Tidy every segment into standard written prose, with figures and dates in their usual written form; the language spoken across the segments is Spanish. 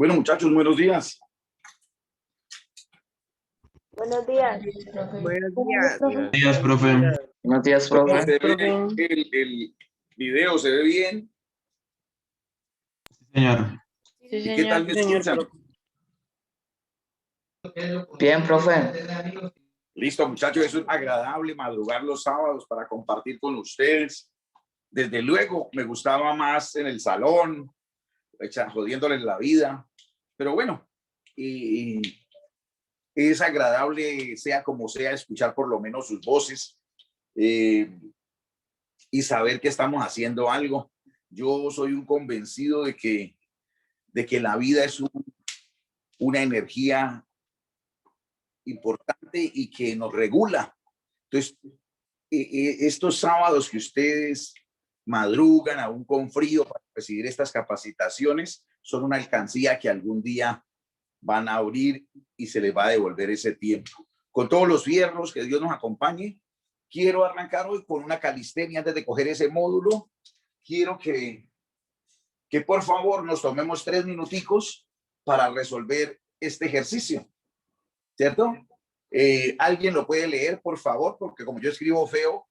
Bueno, muchachos, buenos días. Buenos días. Buenos días. Buenos días, profe. Buenos días, ¿Cómo profe. se ve el video? ¿Se ve bien? Señor. Sí, ¿Y qué tal me escuchan? Bien, profe. Listo, muchachos, es agradable madrugar los sábados para compartir con ustedes. Desde luego, me gustaba más en el salón, jodiéndoles la vida, pero bueno, y es agradable, sea como sea, escuchar por lo menos sus voces y saber que estamos haciendo algo. Yo soy un convencido de que la vida es una energía importante y que nos regula. Entonces, estos sábados que ustedes madrugan aún con frío para recibir estas capacitaciones son una alcancía que algún día van a abrir y se les va a devolver ese tiempo. Con todos los fierros, que Dios nos acompañe. Quiero arrancar hoy con una calistenia antes de coger ese módulo. Quiero que por favor nos tomemos 3 minuticos para resolver este ejercicio, ¿cierto? ¿Alguien lo puede leer, por favor? Porque como yo escribo feo.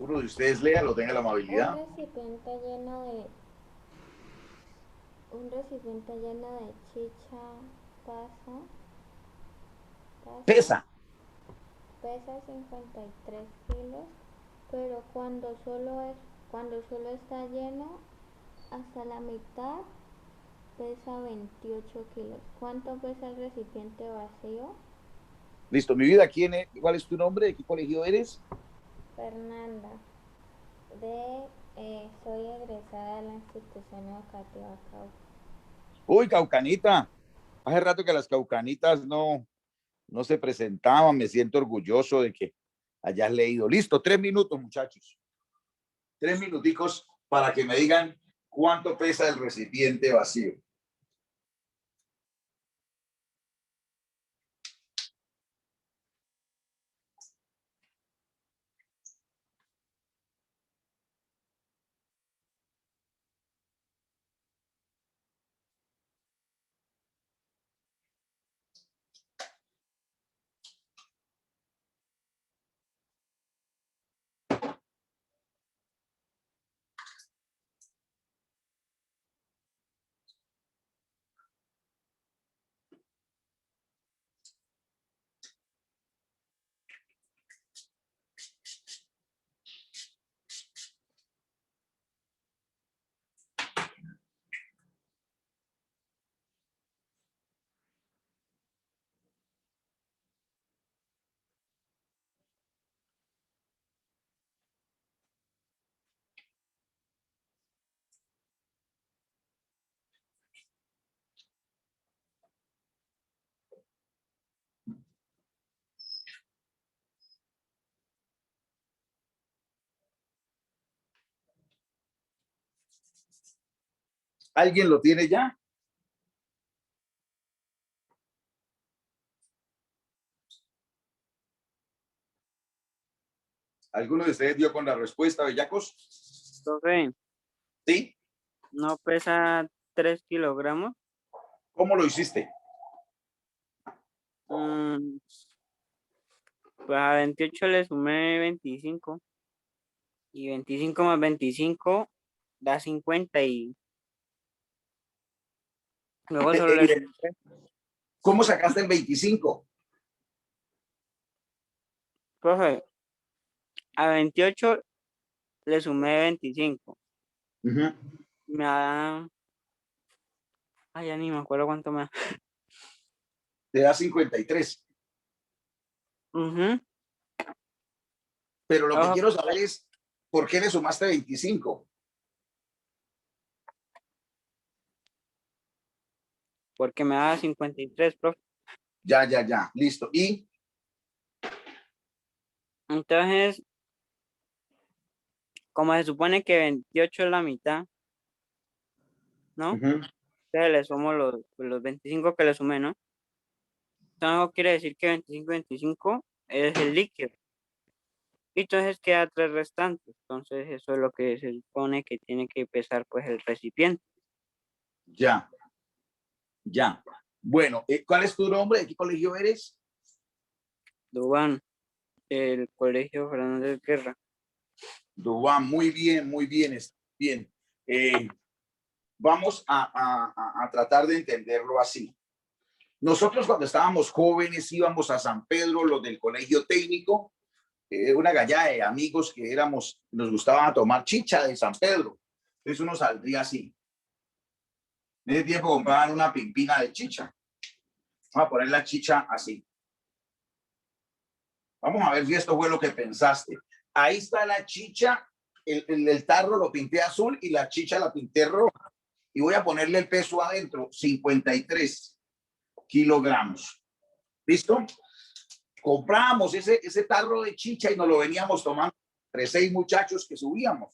Uno de ustedes lea, lo tenga la amabilidad. Un recipiente lleno de chicha Pesa. pesa 53 kilos, pero cuando solo está lleno hasta la mitad pesa 28 kilos. ¿Cuánto pesa el recipiente vacío? Listo, mi vida, ¿cuál es tu nombre? ¿De qué colegio eres? Fernanda, soy egresada de la institución educativa Cauca. Uy, Caucanita. Hace rato que las caucanitas no se presentaban. Me siento orgulloso de que hayas leído. Listo, 3 minutos, muchachos. 3 minuticos para que me digan cuánto pesa el recipiente vacío. ¿Alguien lo tiene ya? ¿Alguno de ustedes dio con la respuesta, bellacos? Profe, Sí. ¿no pesa 3 kilogramos? ¿Cómo lo hiciste? Pues a 28 le sumé 25. Y 25 más 25 da 50 y luego solo le sumé 3. ¿Cómo sacaste el 25? Profe, a 28 le sumé 25. Me da... Ay, ya ni me acuerdo cuánto me da. Te da 53. Pero lo que quiero saber es, ¿por qué le sumaste 25? Porque me da 53, profe. Ya. Listo. ¿Y? Entonces, como se supone que 28 es la mitad, ¿no? Entonces le sumo los 25 que le sumé, ¿no? Entonces quiere decir que 25 es el líquido. Y entonces queda 3 restantes. Entonces eso es lo que se supone que tiene que pesar pues el recipiente. Ya, ya. Bueno, ¿cuál es tu nombre? ¿De qué colegio eres? Dubán, el Colegio Fernández Guerra. Dubán, muy bien, está bien. Vamos a tratar de entenderlo así. Nosotros cuando estábamos jóvenes íbamos a San Pedro, los del colegio técnico, una gallada de amigos que éramos, nos gustaba tomar chicha de San Pedro. Entonces uno saldría así. En ese tiempo compraban una pimpina de chicha. Vamos a poner la chicha así. Vamos a ver si esto fue lo que pensaste. Ahí está la chicha, el tarro lo pinté azul y la chicha la pinté roja. Y voy a ponerle el peso adentro, 53 kilogramos. ¿Listo? Comprábamos ese tarro de chicha y nos lo veníamos tomando entre 6 muchachos que subíamos.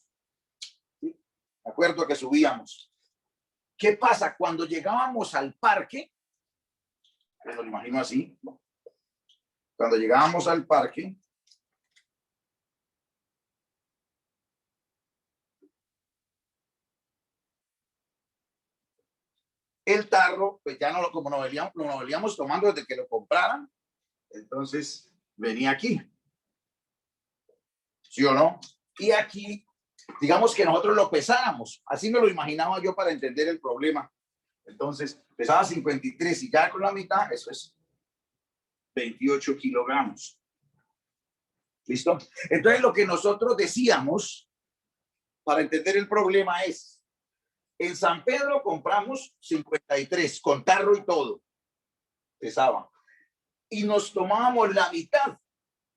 ¿Sí? De acuerdo a que subíamos. ¿Qué pasa? Cuando llegábamos al parque, me lo imagino así, cuando llegábamos al parque, el tarro, pues ya no, como nos veníamos tomando desde que lo compraran, entonces venía aquí. ¿Sí o no? Y aquí, digamos que nosotros lo pesáramos. Así me lo imaginaba yo para entender el problema. Entonces, pesaba 53 y ya con la mitad, eso es 28 kilogramos. ¿Listo? Entonces, lo que nosotros decíamos para entender el problema es, en San Pedro compramos 53 con tarro y todo. Pesaba. Y nos tomábamos la mitad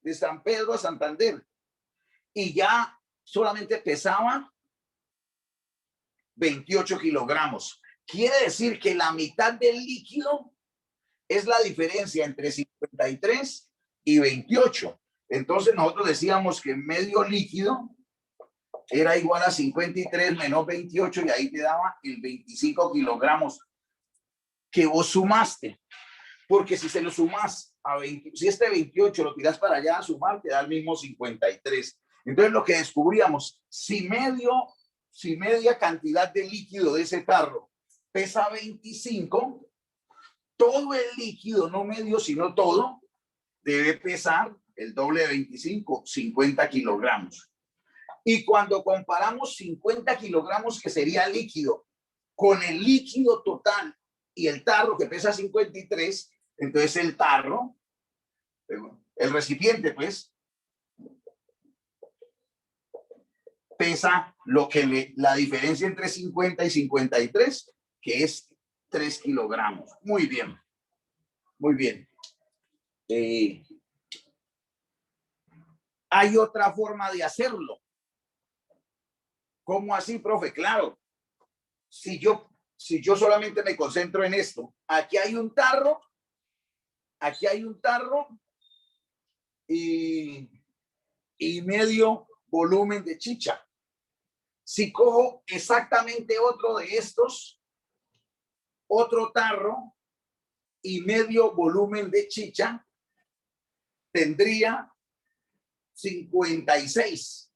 de San Pedro a Santander. Y ya solamente pesaba 28 kilogramos. Quiere decir que la mitad del líquido es la diferencia entre 53 y 28. Entonces nosotros decíamos que medio líquido era igual a 53 menos 28 y ahí te daba el 25 kilogramos que vos sumaste. Porque si se lo sumas a 20, si este 28 lo tiras para allá a sumar, te da el mismo 53. Entonces lo que descubríamos, si media cantidad de líquido de ese tarro pesa 25, todo el líquido, no medio, sino todo, debe pesar el doble de 25, 50 kilogramos. Y cuando comparamos 50 kilogramos, que sería líquido, con el líquido total y el tarro que pesa 53, entonces el tarro, el recipiente, pues, pesa lo que la diferencia entre 50 y 53, que es 3 kilogramos. Muy bien. Muy bien. Hay otra forma de hacerlo. ¿Cómo así, profe? Claro. Si yo solamente me concentro en esto, aquí hay un tarro y medio volumen de chicha. Si cojo exactamente otro de estos, otro tarro y medio volumen de chicha, tendría 56,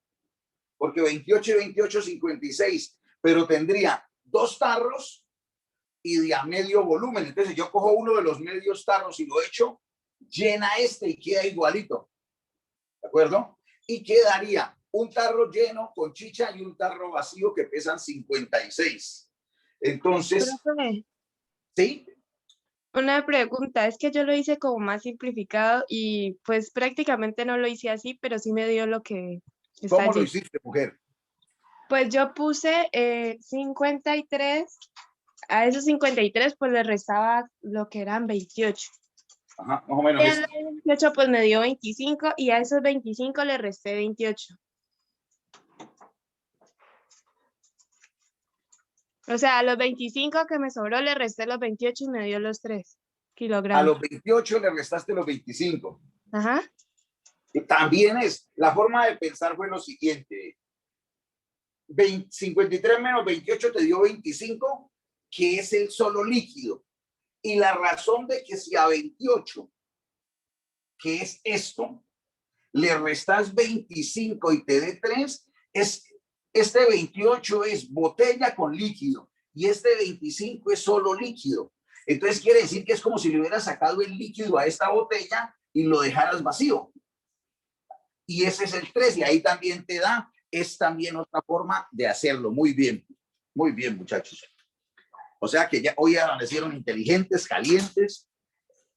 porque 28 y 28, 56, pero tendría 2 tarros y de a medio volumen. Entonces yo cojo uno de los medios tarros y lo echo, llena este y queda igualito. ¿De acuerdo? Y quedaría un tarro lleno con chicha y un tarro vacío que pesan 56. Entonces, Profe, ¿sí? una pregunta, es que yo lo hice como más simplificado y pues prácticamente no lo hice así, pero sí me dio lo que está ¿Cómo lo allí. hiciste, mujer? Pues yo puse 53, a esos 53 pues le restaba lo que eran 28. Ajá, más o menos Y a eso. los 28 pues me dio 25 y a esos 25 le resté 28. O sea, a los 25 que me sobró le resté los 28 y me dio los 3 A kilogramos. los 28 le restaste los 25. Ajá. También la forma de pensar fue lo siguiente. 53 menos 28 te dio 25, que es el solo líquido. Y la razón de que si a 28, que es esto, le restas 25 y te dé 3, este 28 es botella con líquido y este 25 es solo líquido. Entonces quiere decir que es como si le hubieras sacado el líquido a esta botella y lo dejaras vacío. Y ese es el 3 y ahí también te da, es también otra forma de hacerlo. Muy bien, muchachos. O sea que ya hoy amanecieron inteligentes, calientes.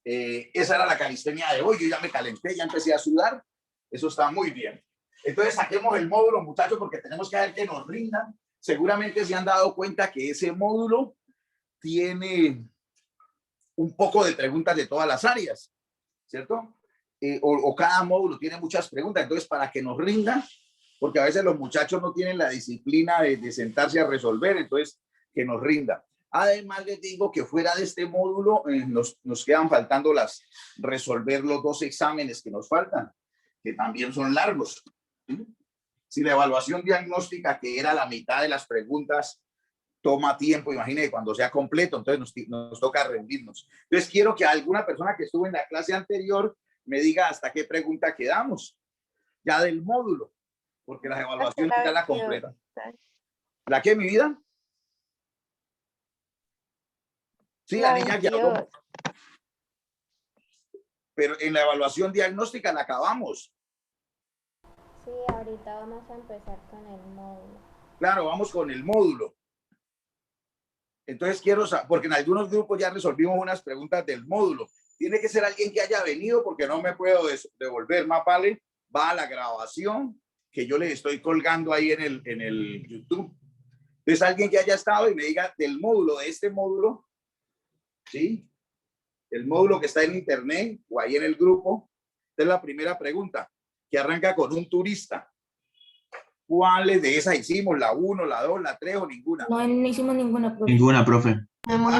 Esa era la calistenia de hoy. Yo ya me calenté, ya empecé a sudar. Eso está muy bien. Entonces saquemos el módulo, muchachos, porque tenemos que ver que nos rindan. Seguramente se han dado cuenta que ese módulo tiene un poco de preguntas de todas las áreas, ¿cierto? O cada módulo tiene muchas preguntas. Entonces, para que nos rindan, porque a veces los muchachos no tienen la disciplina de sentarse a resolver, entonces que nos rinda. Además, les digo que fuera de este módulo nos quedan faltando resolver los 2 exámenes que nos faltan, que también son largos. Si la evaluación diagnóstica, que era la mitad de las preguntas, toma tiempo, imagínate cuando sea completo, entonces nos toca rendirnos. Entonces quiero que alguna persona que estuvo en la clase anterior me diga hasta qué pregunta quedamos, ya del módulo, porque las evaluaciones ya la completan. ¿La qué, mi vida? Sí, la niña que habló. Pero en la evaluación diagnóstica la acabamos. Sí, ahorita vamos a empezar con el módulo. Claro, vamos con el módulo. Entonces quiero saber, porque en algunos grupos ya resolvimos unas preguntas del módulo. Tiene que ser alguien que haya venido, porque no me puedo devolver. Más vale, va a la grabación que yo les estoy colgando ahí en el YouTube. Entonces alguien que haya estado y me diga del módulo, de este módulo, ¿sí? El módulo que está en internet o ahí en el grupo. Esta es la primera pregunta, que arranca con un turista. ¿Cuáles de esas hicimos? ¿La 1, la 2, la 3 o ninguna? No hicimos ninguna, profe. Ninguna, profe.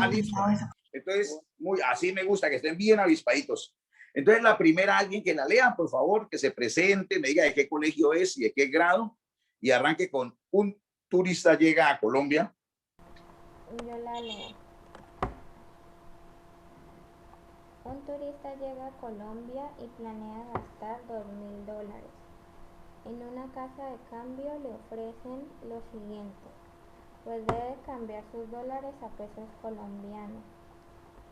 Listo. Entonces, así me gusta, que estén bien avispaditos. Entonces, la primera, alguien que la lea, por favor, que se presente, me diga de qué colegio es y de qué grado, y arranque con un turista llega a Colombia. Yo la leo. Un turista llega a Colombia y planea gastar $2.000. En una casa de cambio le ofrecen lo siguiente, pues debe cambiar sus dólares a pesos colombianos.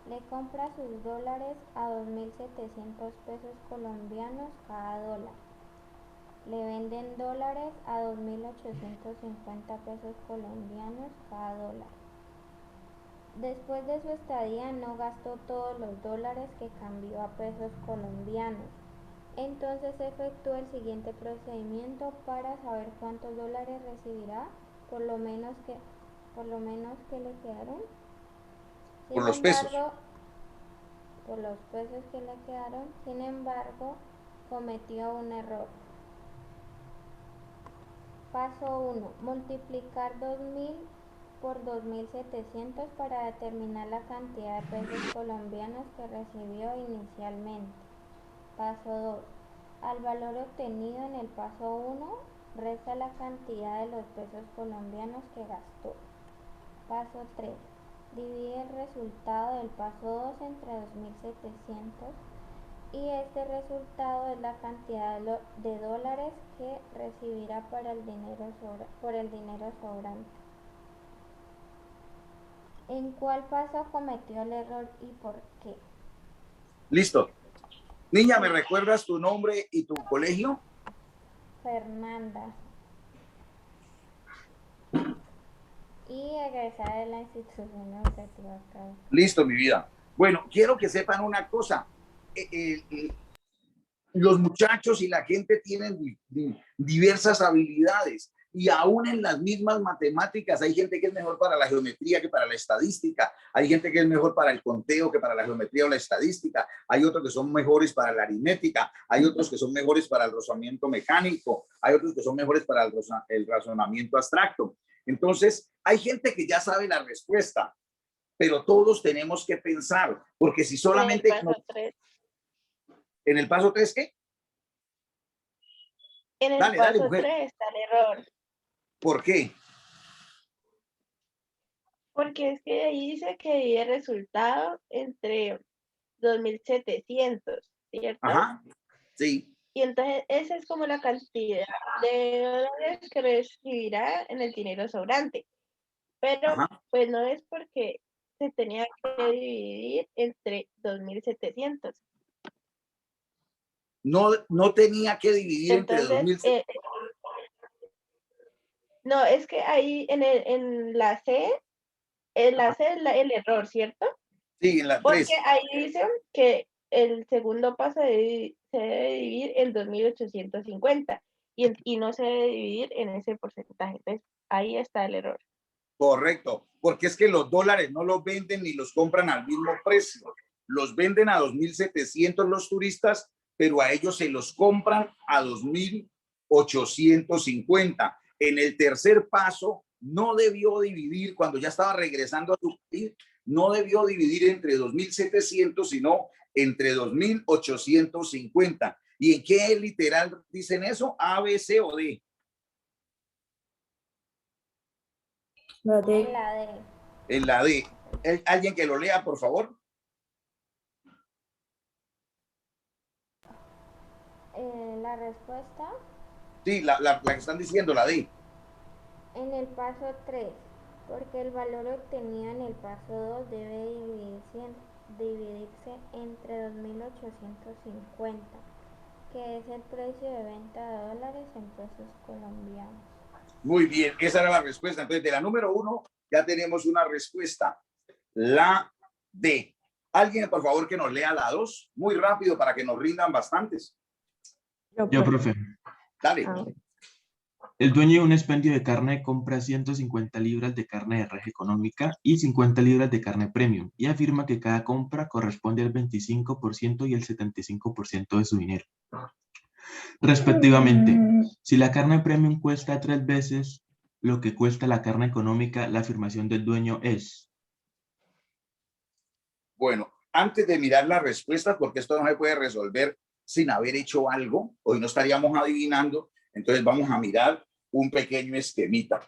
Le compra sus dólares a 2.700 pesos colombianos cada dólar. Le venden dólares a 2.850 pesos colombianos cada dólar. Después de su estadía no gastó todos los dólares que cambió a pesos colombianos. Entonces efectúa el siguiente procedimiento para saber cuántos dólares recibirá, por lo menos que le quedaron. Por los pesos. Por los pesos que le quedaron. Sin embargo, cometió un error. Paso 1. Multiplicar 2.000 por 2.700 para determinar la cantidad de pesos colombianos que recibió inicialmente. Paso 2. Al valor obtenido en el paso 1, resta la cantidad de los pesos colombianos que gastó. Paso 3. Divide el resultado del paso 2 entre 2.700 y este resultado es la cantidad de dólares que recibirá por el dinero sobrante. ¿En cuál paso cometió el error y por qué? Listo. Niña, ¿me recuerdas tu nombre y tu colegio? Fernanda. Y egresada de la institución educativa acá. Listo, mi vida. Bueno, quiero que sepan una cosa. Los muchachos y la gente tienen diversas habilidades y aún en las mismas matemáticas hay gente que es mejor para la geometría que para la estadística, hay gente que es mejor para el conteo que para la geometría o la estadística, hay otros que son mejores para la aritmética, hay otros que son mejores para el razonamiento mecánico, hay otros que son mejores para el razonamiento abstracto. Entonces, hay gente que ya sabe la respuesta, pero todos tenemos que pensar, porque si solamente... ¿En el paso 3 qué? En el paso 3 está el error. ¿Por qué? Porque es que ahí dice que divide el resultado entre 2.700, ¿cierto? Ajá, sí. y entonces esa es como la cantidad de dólares que recibirá en el dinero sobrante. Pero Ajá. pues no es porque se tenía que dividir entre 2.700. No tenía que dividir entre Entonces, 2000. no, es que ahí en la C, en la C es el error, ¿cierto? Sí, en la Porque 3. ahí dicen que el segundo paso se debe dividir en 2.850 y no se debe dividir en ese porcentaje. Entonces, ahí está el error. Correcto, porque es que los dólares no los venden ni los compran al mismo precio. Los venden a 2.700 los turistas, pero a ellos se los compran a 2.850. En el tercer paso, no debió dividir, cuando ya estaba regresando a su país, no debió dividir entre 2.700, sino entre 2.850. ¿Y en qué literal dicen eso? ¿A, B, C o D? La D. La D. En la D. ¿Alguien que lo lea, por favor? La respuesta. Sí, la que están diciendo, la D. En el paso 3, porque el valor obtenido en el paso 2 debe dividirse entre 2.850, que es el precio de venta de dólares en pesos colombianos. Muy bien, esa era la respuesta. Entonces, de la número 1 ya tenemos una respuesta. La D. Alguien, por favor, que nos lea la 2, muy rápido para que nos rindan bastantes. Yo, profe. Dale. El dueño de un expendio de carne compra 150 libras de carne de res económica y 50 libras de carne premium y afirma que cada compra corresponde al 25% y el 75% de su dinero. Respectivamente, si la carne premium cuesta 3 veces lo que cuesta la carne económica, la afirmación del dueño es... Bueno, antes de mirar las respuestas, porque esto no se puede resolver sin haber hecho algo, hoy no estaríamos adivinando, entonces vamos a mirar un pequeño esquemita.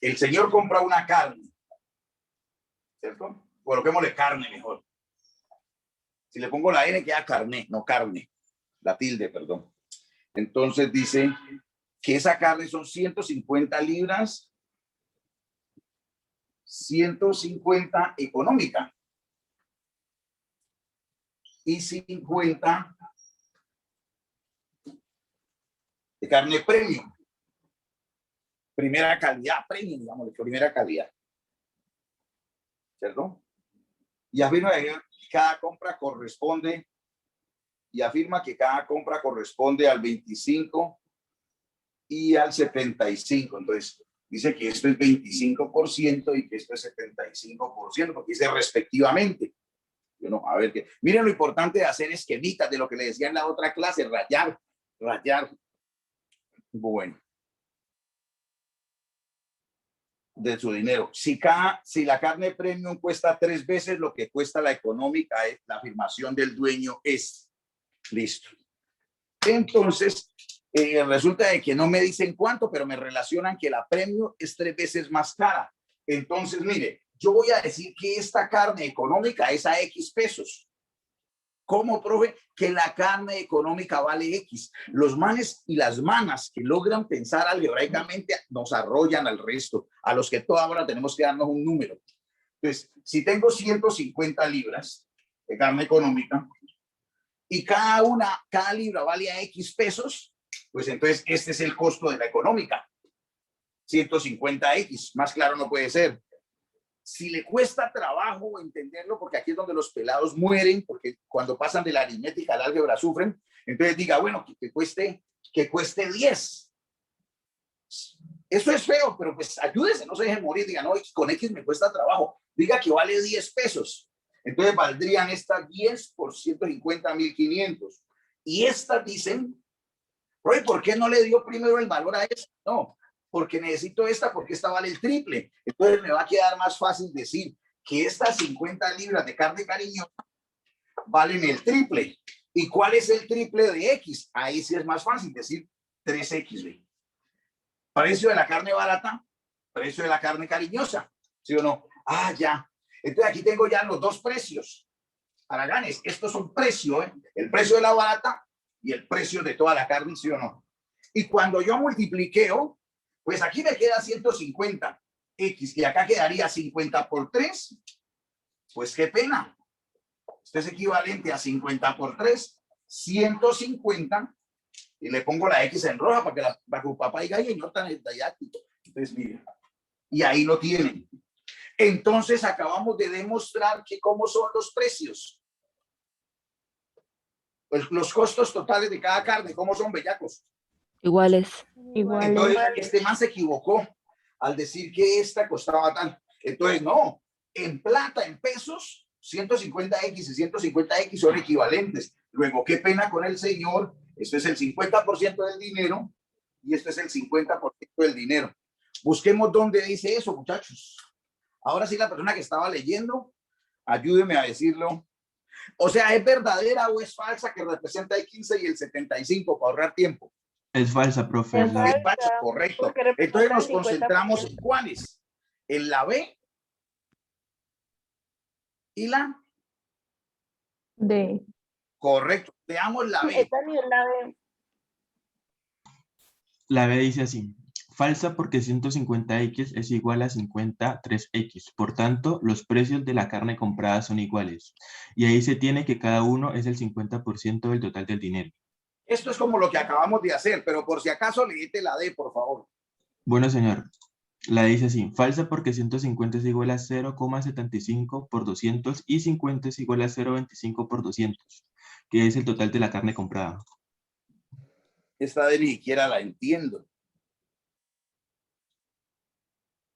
El señor compra una carne, ¿cierto? Coloquémosle carne mejor. Si le pongo la N queda carne, no carne, la tilde, perdón. Entonces dice que esa carne son 150 libras, 150 económica y 50 de carne premium. Primera calidad, premium, digamos, de primera calidad. ¿Cierto? Y afirma que cada compra corresponde, al 25 y al 75. Entonces, dice que esto es 25% y que esto es 75%, porque dice respectivamente. Bueno, a ver, miren lo importante de hacer esquemitas de lo que le decía en la otra clase, rayar. Bueno. De su dinero. Si la carne premium cuesta 3 veces lo que cuesta la económica, la afirmación del dueño es listo. Entonces, resulta de que no me dicen cuánto, pero me relacionan que la premium es 3 veces más cara. Entonces, mire, yo voy a decir que esta carne económica es a X pesos. ¿Cómo, profe? Que la carne económica vale X. Los manes y las manas que logran pensar algebraicamente nos arrollan al resto, a los que toda hora tenemos que darnos un número. Entonces, si tengo 150 libras de carne económica y cada libra vale a X pesos, pues entonces este es el costo de la económica. 150X, más claro no puede ser. Si le cuesta trabajo entenderlo, porque aquí es donde los pelados mueren, porque cuando pasan de la aritmética al álgebra sufren, entonces diga, bueno, que cueste 10. Eso es feo, pero pues ayúdese, no se deje morir, diga, no, con X me cuesta trabajo, diga que vale 10 pesos. Entonces valdrían estas 10 por 150, 1.500. Y estas dicen, ¿por qué no le dio primero el valor a esta? No, porque necesito esta, porque esta vale el triple. Entonces me va a quedar más fácil decir que estas 50 libras de carne cariñosa valen el triple. ¿Y cuál es el triple de X? Ahí sí es más fácil decir 3X. Precio de la carne barata, precio de la carne cariñosa. ¿Sí o no? Ah, ya. Entonces aquí tengo ya los dos precios. Haraganes, esto es un precio, el precio de la barata y el precio de toda la carne, ¿sí o no? Y cuando yo multipliqueo, pues aquí me queda 150X y acá quedaría 50 por 3. Pues qué pena. Esto es equivalente a 50 por 3, 150. Y le pongo la X en roja para que el papá diga, ay, no tan didáctico. Entonces, miren, y ahí lo tienen. Entonces, acabamos de demostrar que cómo son los precios. Pues los costos totales de cada carne, ¿cómo son, bellacos? Iguales. Entonces, este man se equivocó al decir que esta costaba tal. Entonces, no, en plata, en pesos, 150X y 150X son equivalentes. Luego, qué pena con el señor. Esto es el 50% del dinero y esto es el 50% del dinero. Busquemos dónde dice eso, muchachos. Ahora sí, la persona que estaba leyendo, ayúdeme a decirlo. O sea, ¿es verdadera o es falsa que representa el 15 y el 75 para ahorrar tiempo? Es falsa, profe. Es falsa, correcto. porque representa Entonces nos el 50%. concentramos en cuáles. En la B y la D. Correcto. Veamos la B. Esta ni es la B. La B dice así. Falsa porque 150X es igual a 53X. Por tanto, los precios de la carne comprada son iguales. Y ahí se tiene que cada uno es el 50% del total del dinero. Esto es como lo que acabamos de hacer, pero por si acaso leíte la D, por favor. Bueno, señor. La dice así. Falsa porque 150 es igual a 0,75 por 200 y 50 es igual a 0,25 por 200, que es el total de la carne comprada. Esta de ni siquiera la entiendo.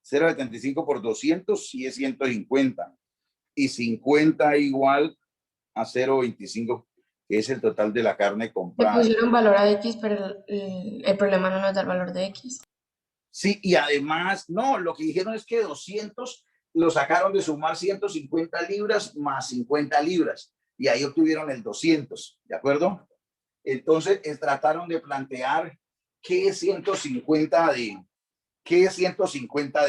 0,75 por 200 sí es 150. Y 50 igual a 0,25, que es el total de la carne Le comprada. pusieron valor a X, pero el problema no nos da el valor de X. Sí, y además, no, lo que dijeron es que 200 lo sacaron de sumar 150 libras más 50 libras. Y ahí obtuvieron el 200, ¿de acuerdo? Entonces, trataron de plantear qué es 150 de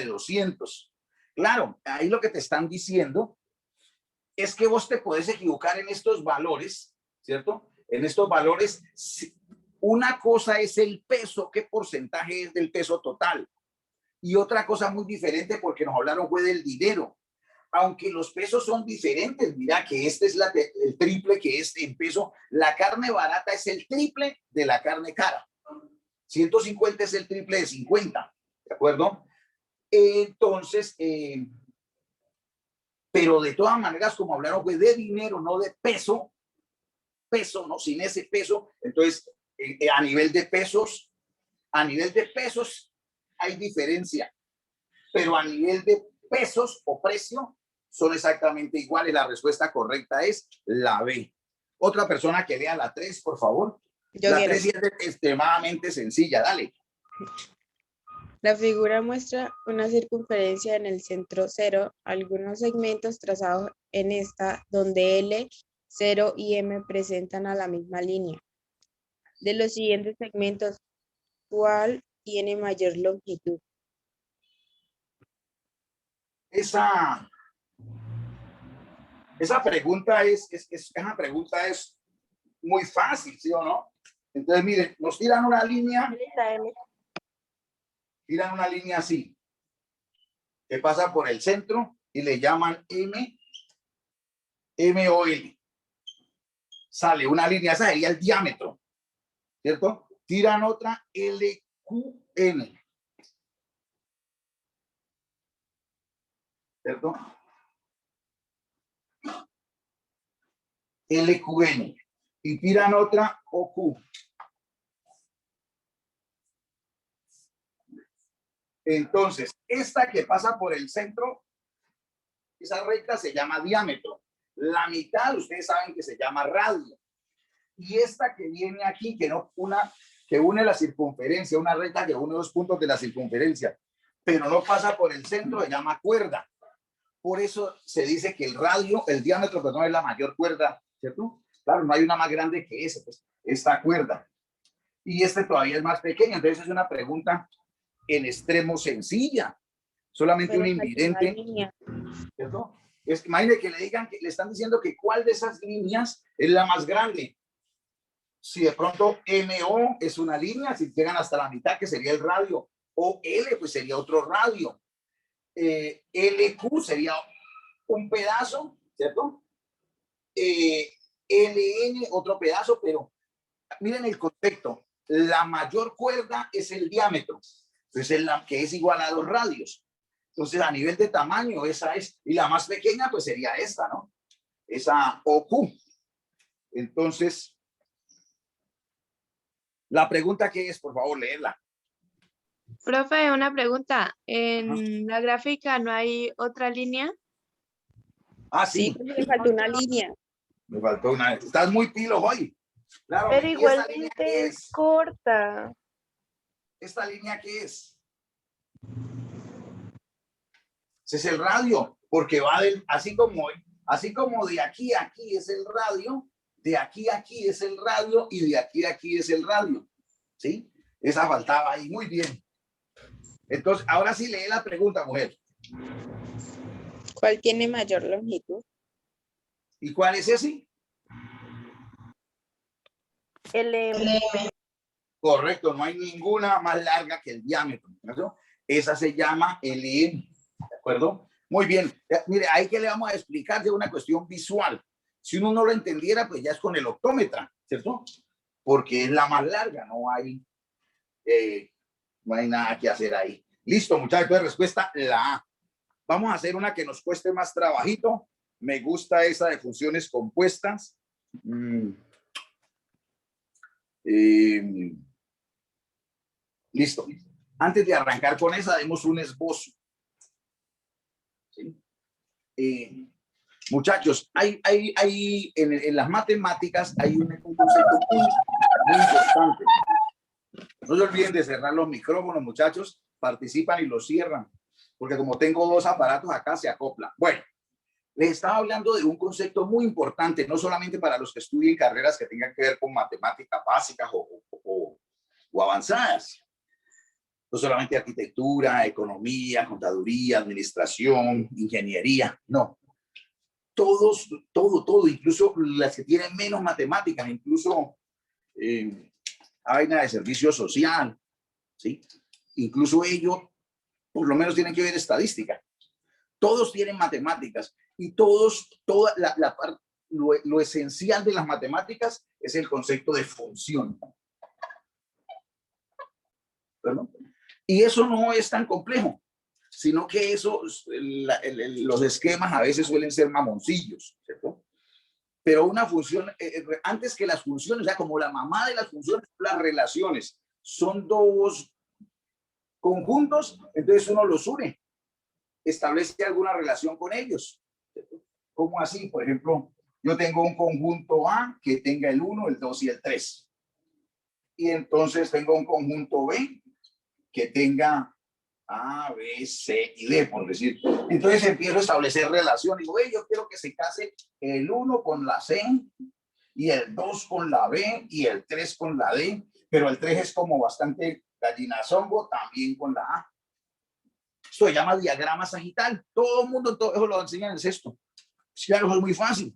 200. Claro, ahí lo que te están diciendo es que vos te podés equivocar en estos valores, ¿cierto? En estos valores, una cosa es el peso, qué porcentaje es del peso total. Y otra cosa muy diferente, porque nos hablaron fue del dinero. Aunque los pesos son diferentes, mira que este es el triple que es en peso. La carne barata es el triple de la carne cara. 150 es el triple de 50, ¿de acuerdo? Entonces, pero de todas maneras, como hablaron fue de dinero, no de peso, no, sin ese peso. Entonces, a nivel de pesos hay diferencia, pero a nivel de pesos o precio son exactamente iguales. La respuesta correcta es la B. Otra persona que lea la 3, por favor. La 3 es extremadamente sencilla, dale. La figura muestra una circunferencia en el centro 0, algunos segmentos trazados en esta donde L, 0 y M presentan a la misma línea. De los siguientes segmentos, ¿cuál tiene mayor longitud? Esa pregunta es muy fácil, ¿sí o no? Entonces, miren, nos tiran una línea así, que pasa por el centro y le llaman M o L. Sale una línea, esa sería el diámetro, ¿cierto? Tiran otra LQN, ¿cierto? LQN. Y tiran otra OQ. Entonces, esta que pasa por el centro, esa recta se llama diámetro. La mitad, ustedes saben que se llama radio. Y esta que viene aquí, que une la circunferencia, una recta que une dos puntos de la circunferencia, pero no pasa por el centro, se llama cuerda. Por eso se dice que el diámetro, perdón, es la mayor cuerda, ¿cierto? Claro, no hay una más grande que esa, pues, esta cuerda. Y este todavía es más pequeño, entonces es una pregunta en extremo sencilla. Solamente Pero un invidente, ¿cierto? Imagínate que le digan, que le están diciendo que cuál de esas líneas es la más grande. Si de pronto MO es una línea, si llegan hasta la mitad, que sería el radio, o L, pues sería otro radio. LQ sería un pedazo, ¿cierto? LN, otro pedazo, pero miren el concepto. La mayor cuerda es el diámetro, entonces que es igual a 2 radios. Entonces, a nivel de tamaño, esa es. Y la más pequeña, pues sería esta, ¿no? Esa OQ. Entonces, la pregunta que es, por favor, léela. Profe, una pregunta. ¿En la gráfica no hay otra línea? Ah, Sí, sí. me faltó una línea. Me faltó una. Estás muy pilo hoy. Claro, Pero ¿y esta línea igualmente qué es corta. ¿Esta línea qué es? Ese es el radio, porque va del, así como de aquí a aquí es el radio, de aquí a aquí es el radio y de aquí a aquí es el radio. ¿Sí? Esa faltaba ahí. Muy bien. Entonces, ahora sí lee la pregunta, mujer. ¿Cuál tiene mayor longitud? ¿Y cuál es ese? LM. Correcto, no hay ninguna más larga que el diámetro, ¿no? Esa se llama LM, ¿de acuerdo? Muy bien. Mire, ahí que le vamos a explicar de una cuestión visual. Si uno no lo entendiera, pues ya es con el octómetra, ¿cierto? Porque es la más larga, no hay nada que hacer ahí. Listo, muchachos, de respuesta la A. Vamos a hacer una que nos cueste más trabajito. Me gusta esa de funciones compuestas. Listo. Antes de arrancar con esa, demos un esbozo. ¿Sí? Muchachos, hay en las matemáticas hay un concepto muy importante. No se olviden de cerrar los micrófonos, muchachos. Participan y los cierran, porque como tengo 2 aparatos acá, se acoplan. Bueno, les estaba hablando de un concepto muy importante, no solamente para los que estudien carreras que tengan que ver con matemáticas básicas o avanzadas. No solamente arquitectura, economía, contaduría, administración, ingeniería, no. Todo, incluso las que tienen menos matemáticas, incluso vaina de servicio social, ¿sí? Incluso ellos, por lo menos, tienen que ver estadística. Todos tienen matemáticas y lo esencial de las matemáticas es el concepto de función. ¿Perdón? Y eso no es tan complejo, sino que los esquemas a veces suelen ser mamoncillos, ¿cierto? Pero una función, antes que las funciones, o sea, como la mamá de las funciones, las relaciones son 2 conjuntos, entonces uno los une, establece alguna relación con ellos. ¿Cómo así? Por ejemplo, yo tengo un conjunto A que tenga el 1, el 2 y el 3. Y entonces tengo un conjunto B que tenga A, B, C y D, por decir. Entonces empiezo a establecer relaciones. Digo, yo quiero que se case el 1 con la C y el 2 con la B y el 3 con la D, pero el 3 es como bastante gallinazongo también con la A. Esto se llama diagrama sagital. Todo el mundo, todo eso lo enseñan en sexto. Claro, es muy fácil.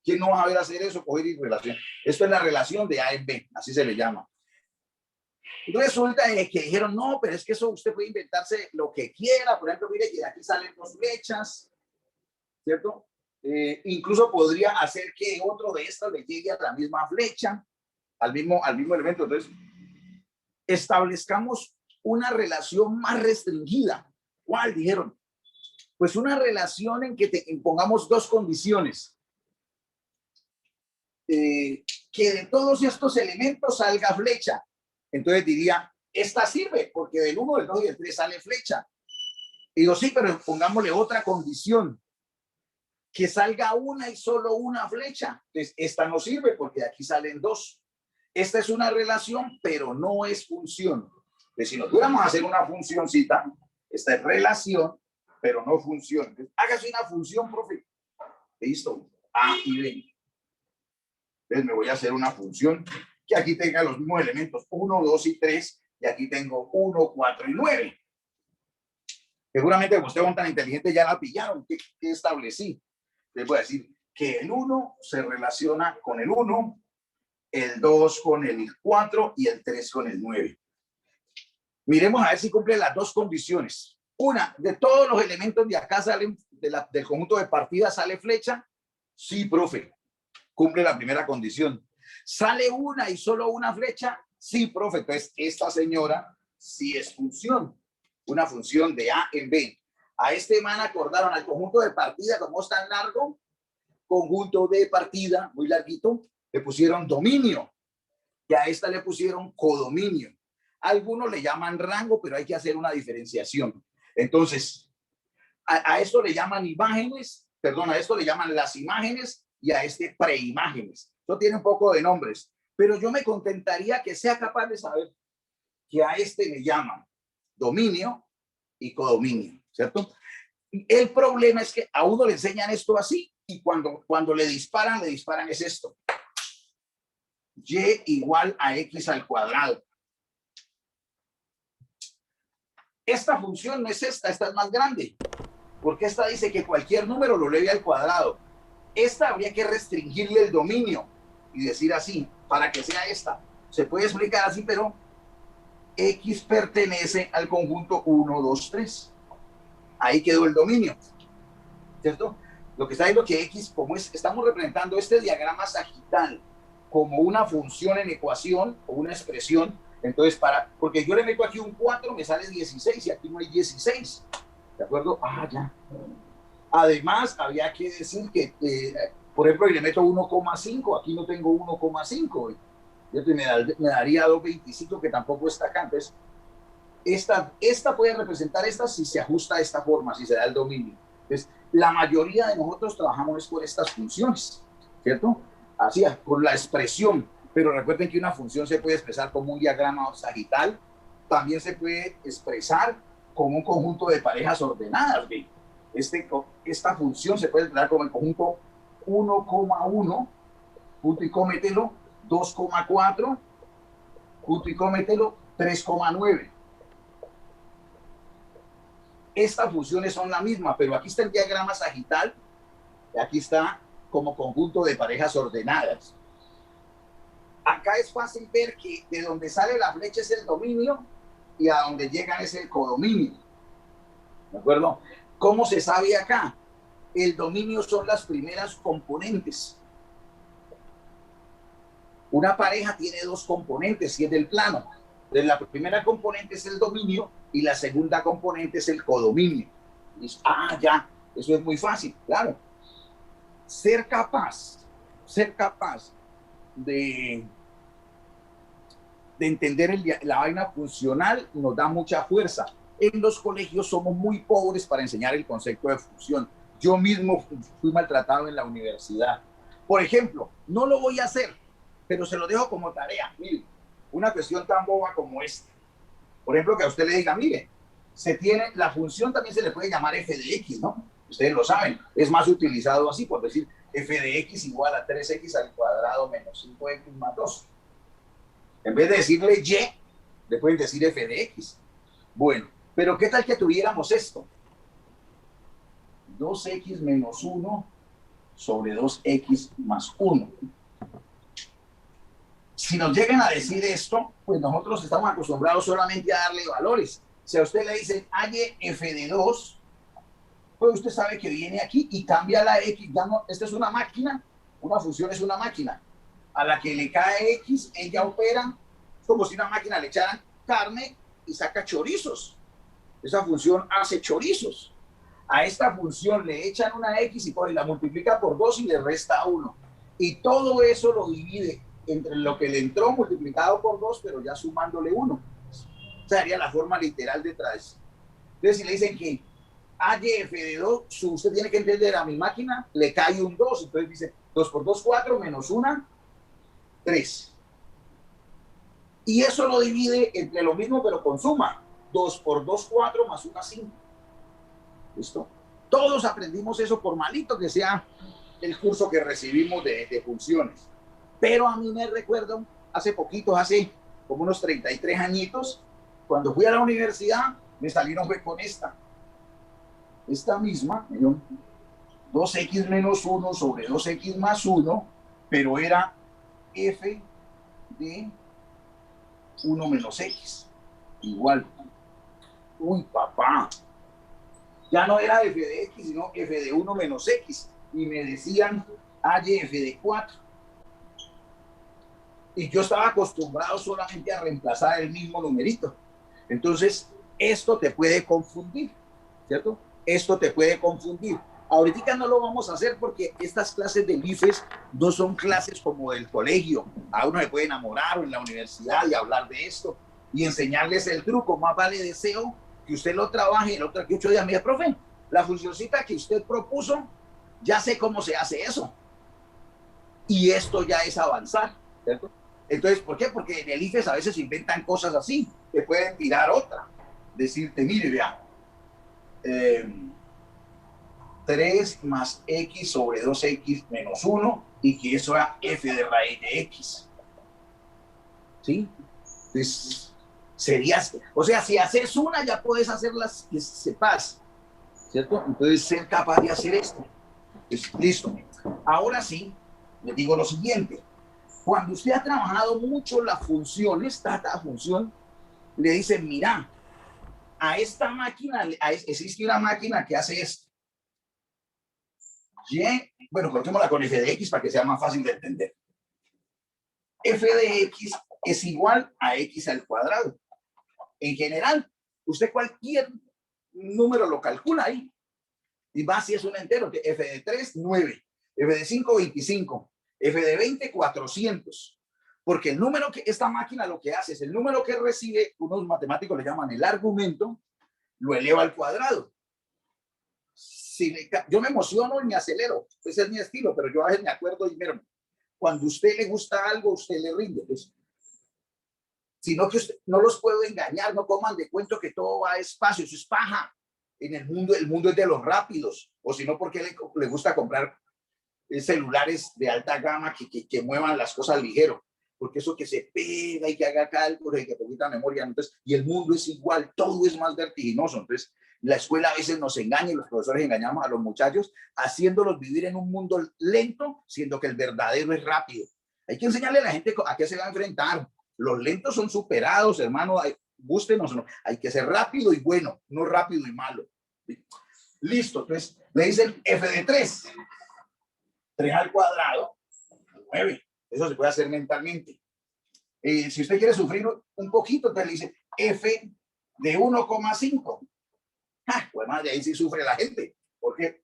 ¿Quién no va a saber hacer eso? Coger y relación. Esto es la relación de A en B, así se le llama. Resulta que dijeron, no, pero es que eso usted puede inventarse lo que quiera. Por ejemplo, mire, que de aquí salen 2 flechas, ¿cierto? Incluso podría hacer que otro de estas le llegue a la misma flecha, al mismo elemento. Entonces, establezcamos una relación más restringida. ¿Cuál? Dijeron. Pues una relación en que impongamos 2 condiciones. Que de todos estos elementos salga flecha. Entonces diría, esta sirve, porque del 1, del 2 y del 3 sale flecha. Y digo, sí, pero pongámosle otra condición. Que salga una y solo una flecha. Entonces, esta no sirve, porque de aquí salen 2. Esta es una relación, pero no es función. Entonces, si nos fuéramos a hacer una funcioncita, esta es relación, pero no función. Entonces, hágase una función, profe. Listo. A y B. Entonces, me voy a hacer una función que aquí tenga los mismos elementos 1, 2 y 3, y aquí tengo 1, 4 y 9. Seguramente ustedes son tan inteligentes, ya la pillaron. ¿Qué establecí? Les voy a decir que el 1 se relaciona con el 1, el 2 con el 4 y el 3 con el 9. Miremos a ver si cumple las dos condiciones. Una, de todos los elementos de acá salen, del conjunto de partida sale flecha. Sí, profe, cumple la primera condición. ¿Sale una y solo una flecha? Sí, profe. Entonces, esta señora sí es función. Una función de A en B. A este man acordaron al conjunto de partida, como es tan largo, conjunto de partida, muy larguito, le pusieron dominio. Y a esta le pusieron codominio. Algunos le llaman rango, pero hay que hacer una diferenciación. Entonces, a esto le llaman imágenes, perdón, a esto le llaman las imágenes y a este preimágenes. Esto tiene un poco de nombres, pero yo me contentaría que sea capaz de saber que a este le llaman dominio y codominio, ¿cierto? El problema es que a uno le enseñan esto así y cuando le disparan es esto. Y igual a x al cuadrado. Esta función no es esta es más grande, porque esta dice que cualquier número lo eleve al cuadrado. Esta habría que restringirle el dominio y decir así, para que sea esta. Se puede explicar así, pero X pertenece al conjunto 1, 2, 3. Ahí quedó el dominio, ¿cierto? Lo que está diciendo que X, como estamos representando este diagrama sagital como una función en ecuación o una expresión, entonces porque yo le meto aquí un 4, me sale 16 y aquí no hay 16, ¿de acuerdo? Ah, ya. Además, había que decir que, por ejemplo, y le meto 1,5, aquí no tengo 1,5, me daría 2,25, que tampoco está acá. Entonces, esta puede representar esta si se ajusta de esta forma, si se da el dominio. Entonces, la mayoría de nosotros trabajamos por estas funciones, ¿cierto? Así, con la expresión. Pero recuerden que una función se puede expresar como un diagrama sagital, también se puede expresar como un conjunto de parejas ordenadas, ¿ve? Esta función se puede expresar como el conjunto 1,1, punto y cómetelo, 2,4, punto y cómetelo, 3,9. Estas funciones son la misma, pero aquí está el diagrama sagital y aquí está como conjunto de parejas ordenadas. Acá es fácil ver que de donde sale la flecha es el dominio y a donde llegan es el codominio. ¿De acuerdo? ¿Cómo se sabe acá? El dominio son las primeras componentes. Una pareja tiene dos componentes y es del plano. Entonces, la primera componente es el dominio y la segunda componente es el codominio. Ah, ya, eso es muy fácil, claro. Ser capaz de entender la vaina funcional nos da mucha fuerza. En los colegios somos muy pobres para enseñar el concepto de función. Yo mismo fui maltratado en la universidad. Por ejemplo, no lo voy a hacer, pero se lo dejo como tarea. Mire, una cuestión tan boba como esta. Por ejemplo, que a usted le diga, mire, la función también se le puede llamar f de x, ¿no? Ustedes lo saben, es más utilizado así, por decir f de x igual a 3x al cuadrado menos 5x más 2. En vez de decirle y, le pueden decir f de x. Bueno, pero ¿qué tal que tuviéramos esto? 2x menos 1 sobre 2x más 1. Si nos llegan a decir esto, pues nosotros estamos acostumbrados solamente a darle valores. Si a usted le dicen hay f de 2, pues usted sabe que viene aquí y cambia la x. Ya no, esta es una máquina, una función es una máquina. A la que le cae x, ella opera como si una máquina le echaran carne y saca chorizos. Esa función hace chorizos. A esta función le echan una x y la multiplica por 2 y le resta 1. Y todo eso lo divide entre lo que le entró multiplicado por 2, pero ya sumándole 1. Esa sería la forma literal detrás. Entonces, si le dicen que hay f de 2, usted tiene que entender, a mi máquina le cae un 2. Entonces dice 2 por 2, 4, menos 1, 3. Y eso lo divide entre lo mismo, pero con suma. 2 por 2, 4, más 1, 5. ¿Listo? Todos aprendimos eso, por malito que sea el curso que recibimos de funciones. Pero a mí me recuerdo, hace poquito, hace como unos 33 añitos, cuando fui a la universidad, me salieron con esta misma, 2x menos 1 sobre 2x más 1, pero era f de 1 menos x igual. Uy, papá. Ya no era f de x, sino f de 1 menos x. Y me decían hay f de 4. Y yo estaba acostumbrado solamente a reemplazar el mismo numerito. Entonces, esto te puede confundir, ¿cierto? Esto te puede confundir. Ahorita no lo vamos a hacer porque estas clases del IFES no son clases como del colegio. A uno se puede enamorar o en la universidad y hablar de esto y enseñarles el truco. Más vale deseo que usted lo trabaje el otro que 8 días. Mire, profe, la funcioncita que usted propuso, ya sé cómo se hace eso. Y esto ya es avanzar, ¿cierto? Entonces, ¿por qué? Porque en el IFES a veces inventan cosas así. Te pueden tirar otra. Decirte, mire, vea, 3 más x sobre 2x menos 1 y que eso era f de raíz de x. ¿Sí? Entonces, serías, o sea, si haces una ya puedes hacer las que sepas, ¿cierto? Entonces, ser capaz de hacer esto. Pues, listo. Ahora sí, les digo lo siguiente. Cuando usted ha trabajado mucho las funciones, esta función, le dicen, mira, a esta máquina, existe una máquina que hace esto. Y, bueno, coloquémosla con f de x para que sea más fácil de entender. F de x es igual a x al cuadrado. En general, usted cualquier número lo calcula ahí. Y más si es un entero, que f de 3, 9. F de 5, 25. F de 20, 400. Porque el número que esta máquina lo que hace es el número que recibe, unos matemáticos le llaman el argumento, lo eleva al cuadrado. Yo me emociono y me acelero, ese es mi estilo, pero yo a veces me acuerdo y mira, cuando a usted le gusta algo, usted le rinde. Pues, sino que usted, no los puedo engañar, no coman de cuento que todo va despacio, eso es paja. En el mundo es de los rápidos, o si no, porque le gusta comprar celulares de alta gama que muevan las cosas ligero, porque eso que se pega y que haga cálculos y que poquita memoria, entonces, y el mundo es igual, todo es más vertiginoso. Entonces, la escuela a veces nos engaña y los profesores engañamos a los muchachos haciéndolos vivir en un mundo lento, siendo que el verdadero es rápido. Hay que enseñarle a la gente a qué se va a enfrentar. Los lentos son superados, hermano, gústenos o no. Hay que ser rápido y bueno, no rápido y malo. Listo, entonces le dicen f de 3. 3 al cuadrado, 9. Eso se puede hacer mentalmente. Si usted quiere sufrir un poquito, entonces le dice f de 1,5. Pues más de ahí sí sufre la gente. Porque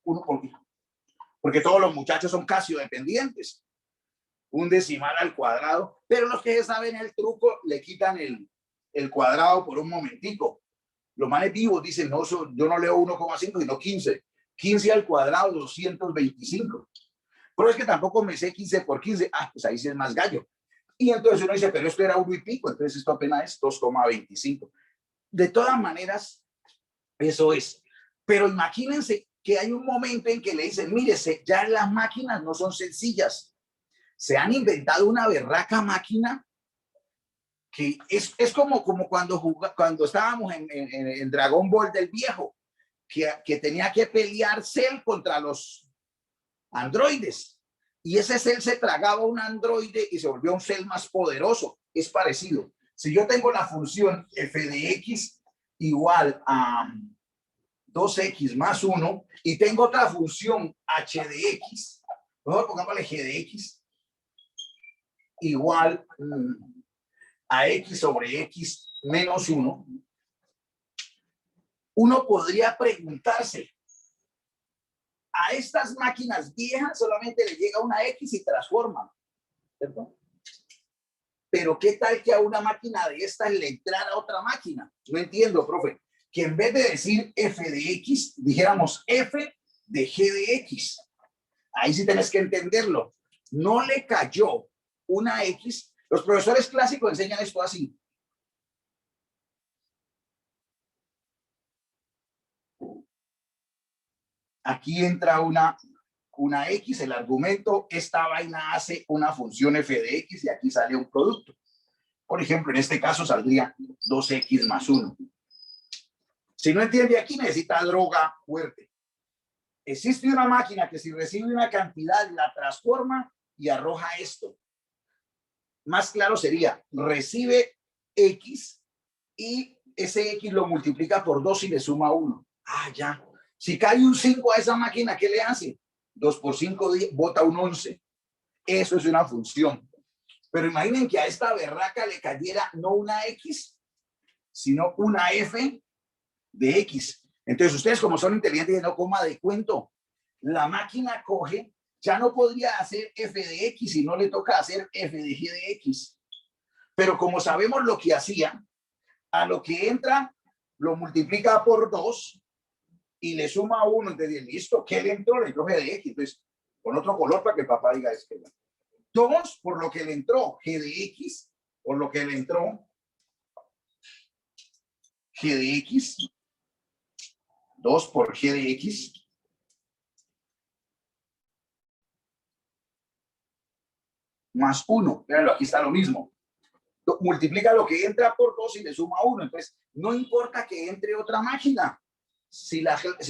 todos los muchachos son Casio dependientes. Un decimal al cuadrado. Pero los que saben el truco le quitan el cuadrado por un momentico. Los manes vivos dicen, no, yo no leo 1,5 sino 15. 15 al cuadrado, 225. Pero es que tampoco me sé 15 por 15. Pues ahí sí es más gallo. Y entonces uno dice, pero esto era 1 y pico, entonces esto apenas es 2,25. De todas maneras, eso es. Pero imagínense que hay un momento en que le dicen, mírese, ya las máquinas no son sencillas. Se han inventado una berraca máquina que es como cuando estábamos en Dragon Ball del viejo, que tenía que pelear Cell contra los androides. Y ese Cell se tragaba un androide y se volvió un Cell más poderoso. Es parecido. Si yo tengo la función f de x igual a 2x más 1 y tengo otra función h de x, mejor pongámosle g de x igual a x sobre x menos 1, uno podría preguntarse, a estas máquinas viejas solamente le llega una X y transforman, ¿cierto? Pero ¿qué tal que a una máquina de estas le entrara otra máquina? No entiendo, profe. Que en vez de decir f de x, dijéramos f de g de x. Ahí sí tenés que entenderlo. No le cayó una X. Los profesores clásicos enseñan esto así. Aquí entra una X, el argumento, esta vaina hace una función f de x y aquí sale un producto. Por ejemplo, en este caso saldría 2x más 1. Si no entiende aquí, necesita droga fuerte. Existe una máquina que si recibe una cantidad la transforma y arroja esto. más claro sería, recibe X y ese X lo multiplica por 2 y le suma 1. Ah, ya. Si cae un 5 a esa máquina, ¿qué le hace? 2 por 5, 10, bota un 11. Eso es una función. Pero imaginen que a esta berraca le cayera no una X, sino una F de X. Entonces ustedes, como son inteligentes, no coma de cuento. La máquina coge, ya no podría hacer F de X y no le toca hacer F de G de X. Pero como sabemos lo que hacía, a lo que entra lo multiplica por 2 y le suma 1. Entonces, listo, ¿qué le entró? Le entró G de X. Entonces, con otro color para que el papá diga es que 2 por lo que le entró G de X, por lo que le entró G de X, 2 por G de X, más 1. Véanlo, aquí está lo mismo. Multiplica lo que entra por 2 y le suma 1. Entonces, no importa que entre otra máquina. Si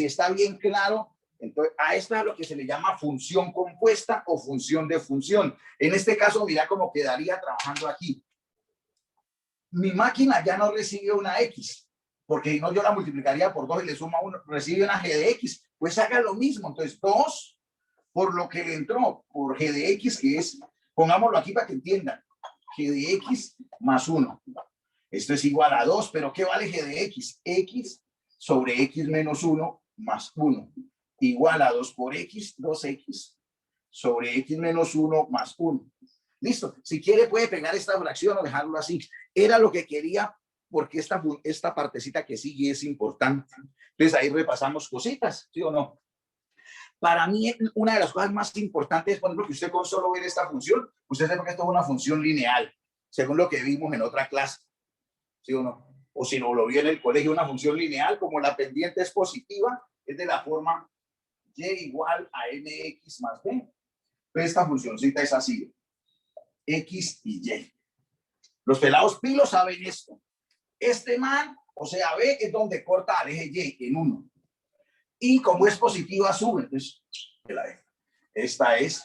está bien claro, entonces a esta es lo que se le llama función compuesta o función de función. En este caso, mira cómo quedaría trabajando aquí. Mi máquina ya no recibe una X, porque si no yo la multiplicaría por 2 y le suma 1, recibe una G de X. Pues haga lo mismo. Entonces, 2 por lo que le entró por G de X, que es, pongámoslo aquí para que entiendan, G de X más 1. Esto es igual a 2, pero ¿qué vale G de X? X sobre X menos 1 más 1. Igual a 2 por X, 2X sobre X menos 1 más 1. Listo. Si quiere puede pegar esta fracción o dejarlo así. Era lo que quería porque esta partecita que sigue es importante. Entonces ahí repasamos cositas, ¿sí o no? Para mí, una de las cosas más importantes es, por ejemplo, que usted con solo ver esta función, usted sabe que esto es una función lineal, según lo que vimos en otra clase, ¿sí o no? O si no lo vio en el colegio, una función lineal, como la pendiente es positiva, es de la forma y igual a mx más b. Esta funcioncita es así, x y y. Los pelados pilos saben esto. Este man, o sea, B es donde corta al eje Y en 1. Y como es positiva, sube. Entonces, esta es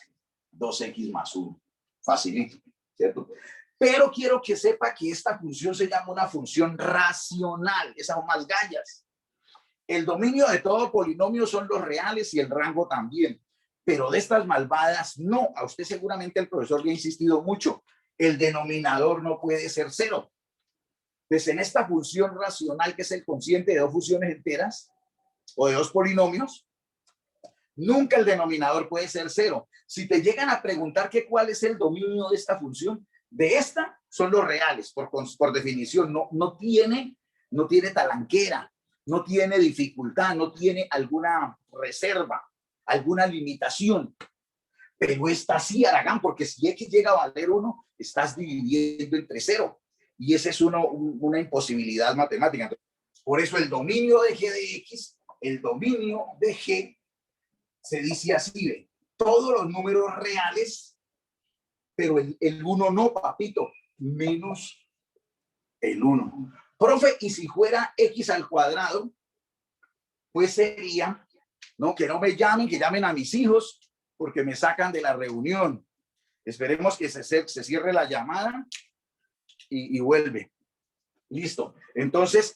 2x más 1. Facilito, ¿cierto? Pero quiero que sepa que esta función se llama una función racional. Esas son más gallas. El dominio de todo polinomio son los reales y el rango también. Pero de estas malvadas, no. A usted seguramente el profesor le ha insistido mucho. El denominador no puede ser 0. Pues en esta función racional, que es el cociente de dos funciones enteras o de dos polinomios, nunca el denominador puede ser 0. Si te llegan a preguntar cuál es el dominio de esta función, de esta son los reales, por definición. No tiene talanquera, no tiene dificultad, no tiene alguna reserva, alguna limitación. Pero esta sí, Aragán, porque si x llega a valer 1, estás dividiendo entre 0. Y esa es una imposibilidad matemática. Por eso el dominio de g de x, el dominio de g, se dice así, ¿ve? Todos los números reales, pero el 1 no, papito, menos el 1. Profe, y si fuera x al cuadrado, pues sería, no, que no me llamen, que llamen a mis hijos, porque me sacan de la reunión. Esperemos que se cierre la llamada y vuelve. Listo. Entonces,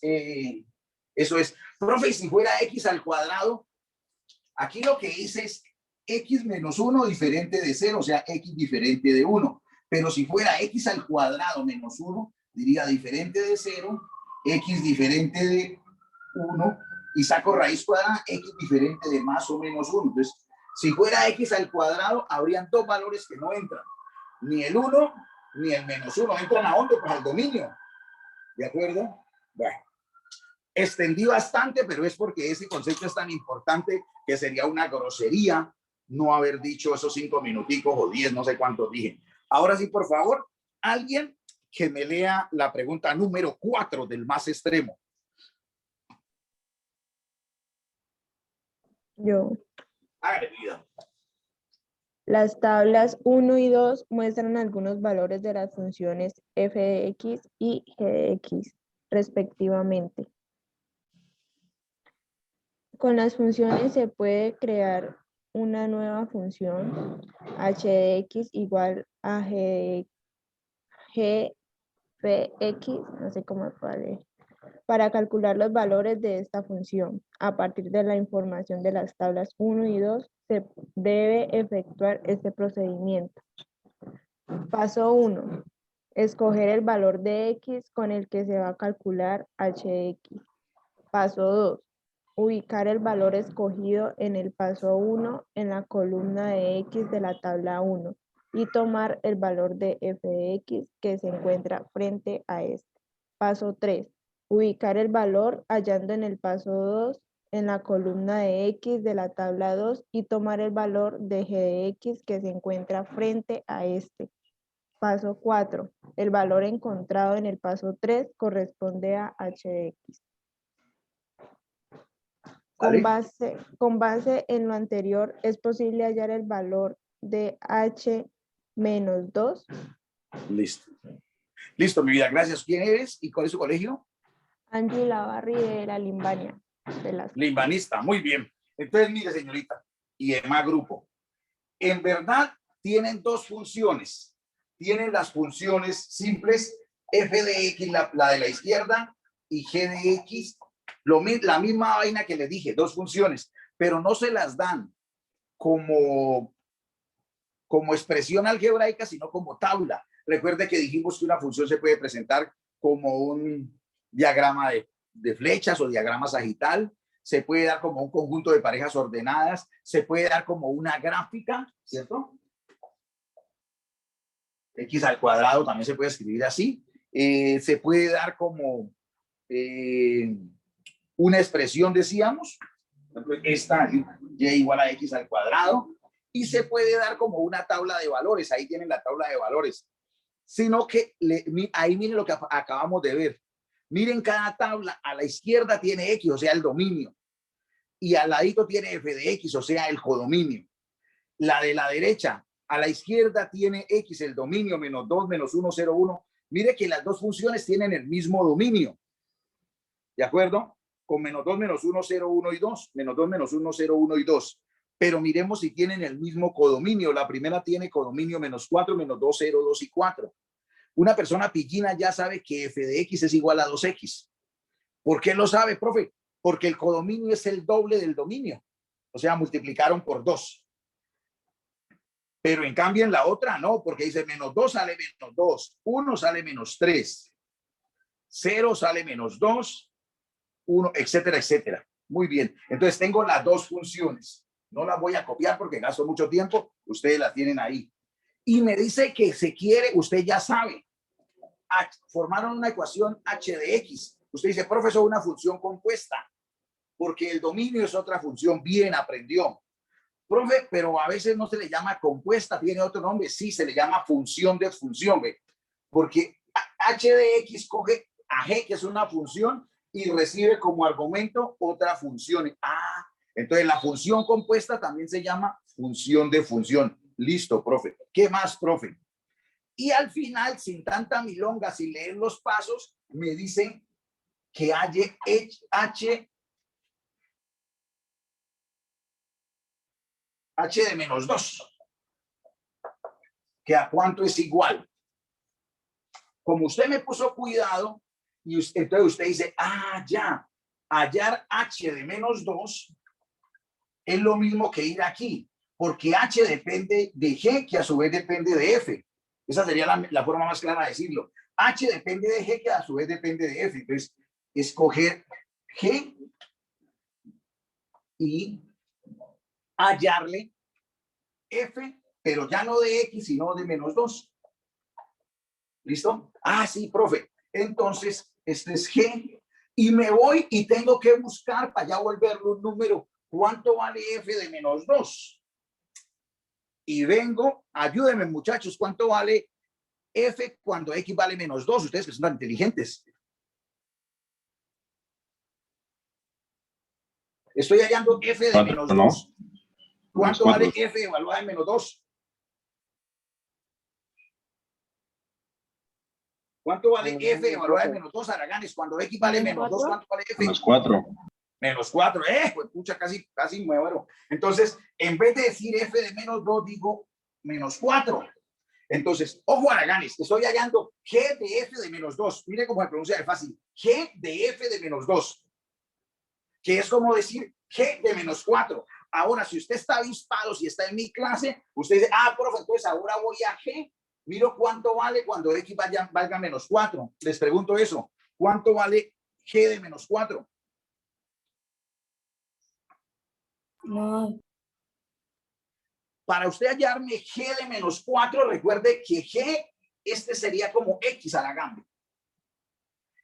eso es. Profe, si fuera x al cuadrado, aquí lo que hice es x menos 1 diferente de 0, o sea, x diferente de 1. Pero si fuera x al cuadrado menos 1, diría diferente de 0, x diferente de 1, y saco raíz cuadrada, x diferente de más o menos 1. Entonces, si fuera x al cuadrado, habrían dos valores que no entran. Ni el 1 ni el menos 1. ¿Entran a dónde? Pues al dominio. ¿De acuerdo? Bueno. Extendí bastante, pero es porque ese concepto es tan importante que sería una grosería no haber dicho esos 5 minuticos o 10, no sé cuántos dije. Ahora sí, por favor, alguien que me lea la pregunta número 4 del más extremo. Yo. Hágale, vida. Las tablas 1 y 2 muestran algunos valores de las funciones f de x y g de x, respectivamente. Con las funciones se puede crear una nueva función h de x igual a g de G, F, X, no sé cómo vale, para calcular los valores de esta función. A partir de la información de las tablas 1 y 2, se debe efectuar este procedimiento. Paso 1. Escoger el valor de X con el que se va a calcular HX. Paso 2. Ubicar el valor escogido en el paso 1 en la columna de X de la tabla 1 y tomar el valor de f de X que se encuentra frente a este. Paso 3. Ubicar el valor hallando en el paso 2 en la columna de X de la tabla 2 y tomar el valor de g de X que se encuentra frente a este. Paso 4. El valor encontrado en el paso 3 corresponde a h de X. Con base en lo anterior, ¿es posible hallar el valor de h menos 2? Listo. Listo, mi vida, gracias. ¿Quién eres y cuál es su colegio? Ángela Barri de la Limbania. Limbanista, muy bien. Entonces, mire, señorita, y demás grupo, en verdad tienen dos funciones. Tienen las funciones simples, f de x, la de la izquierda, y g de x, la misma vaina que les dije, dos funciones, pero no se las dan como expresión algebraica, sino como tabla. Recuerde que dijimos que una función se puede presentar como un diagrama de flechas o diagrama sagital, se puede dar como un conjunto de parejas ordenadas, se puede dar como una gráfica, ¿cierto? X al cuadrado también se puede escribir así. Se puede dar como una expresión, decíamos, esta y igual a X al cuadrado, y se puede dar como una tabla de valores. Ahí tienen la tabla de valores. Sino que ahí miren lo que acabamos de ver. Miren cada tabla, a la izquierda tiene X, o sea, el dominio, y al ladito tiene f de X, o sea, el codominio. La de la derecha, a la izquierda tiene X, el dominio, menos 2, menos 1, 0, 1. Mire que las dos funciones tienen el mismo dominio. ¿De acuerdo? Con menos 2, menos 1, 0, 1 y 2. Menos 2, menos 1, 0, 1 y 2. Pero miremos si tienen el mismo codominio. La primera tiene codominio menos 4, menos 2, 0, 2 y 4. Una persona pillina ya sabe que f de X es igual a 2X. ¿Por qué lo sabe, profe? Porque el codominio es el doble del dominio. O sea, multiplicaron por 2. Pero en cambio en la otra no, porque dice menos 2 sale menos 2, 1 sale menos 3, 0 sale menos 2, 1, etcétera, etcétera. Muy bien. Entonces tengo las dos funciones. No las voy a copiar porque gasto mucho tiempo. Ustedes las tienen ahí. Y me dice que se quiere, usted ya sabe. Formaron una ecuación h de x. Usted dice, profesor, una función compuesta. Porque el dominio es otra función. Bien, aprendió. Profe, pero a veces no se le llama compuesta, tiene otro nombre. Sí, se le llama función de función, ¿ve? Porque h de x coge a g, que es una función, y recibe como argumento otra función. Entonces la función compuesta también se llama función de función. Listo, profe. ¿Qué más, profe? Y al final, sin tanta milonga, sin leer los pasos, me dicen que h de menos 2, que a cuánto es igual. Como usted me puso cuidado, y entonces usted dice, ya, hallar h de menos 2 es lo mismo que ir aquí, porque h depende de g, que a su vez depende de f. Esa sería la forma más clara de decirlo. H depende de g, que a su vez depende de f. Entonces, escoger g y hallarle f, pero ya no de x, sino de menos 2. ¿Listo? Sí, profe. Entonces, este es g. Y me voy y tengo que buscar para ya volverlo un número. ¿Cuánto vale f de menos 2? Y vengo, ayúdenme muchachos, ¿cuánto vale f cuando x vale menos 2? Ustedes que son tan inteligentes. Estoy hallando f de menos 2. ¿Cuánto vale f evaluada en menos 2? ¿Cuánto vale f evaluada en menos 2, Araganes? Cuando x vale menos 2, ¿cuánto vale f? Menos 4. Menos 4, pues pucha, casi muero. Entonces, en vez de decir f de menos 2, digo menos 4. Entonces, ojo Araganes, estoy hallando G de F de menos 2. Mire cómo se pronuncia de fácil. G de F de menos 2. Que es como decir G de menos 4. Ahora, si usted está avispado, si está en mi clase, usted dice, profe, entonces ahora voy a G. Miro cuánto vale cuando X valga menos 4. Les pregunto eso. ¿Cuánto vale G de menos 4? No. Para usted hallarme G de menos 4, recuerde que G, este sería como X a la gamba.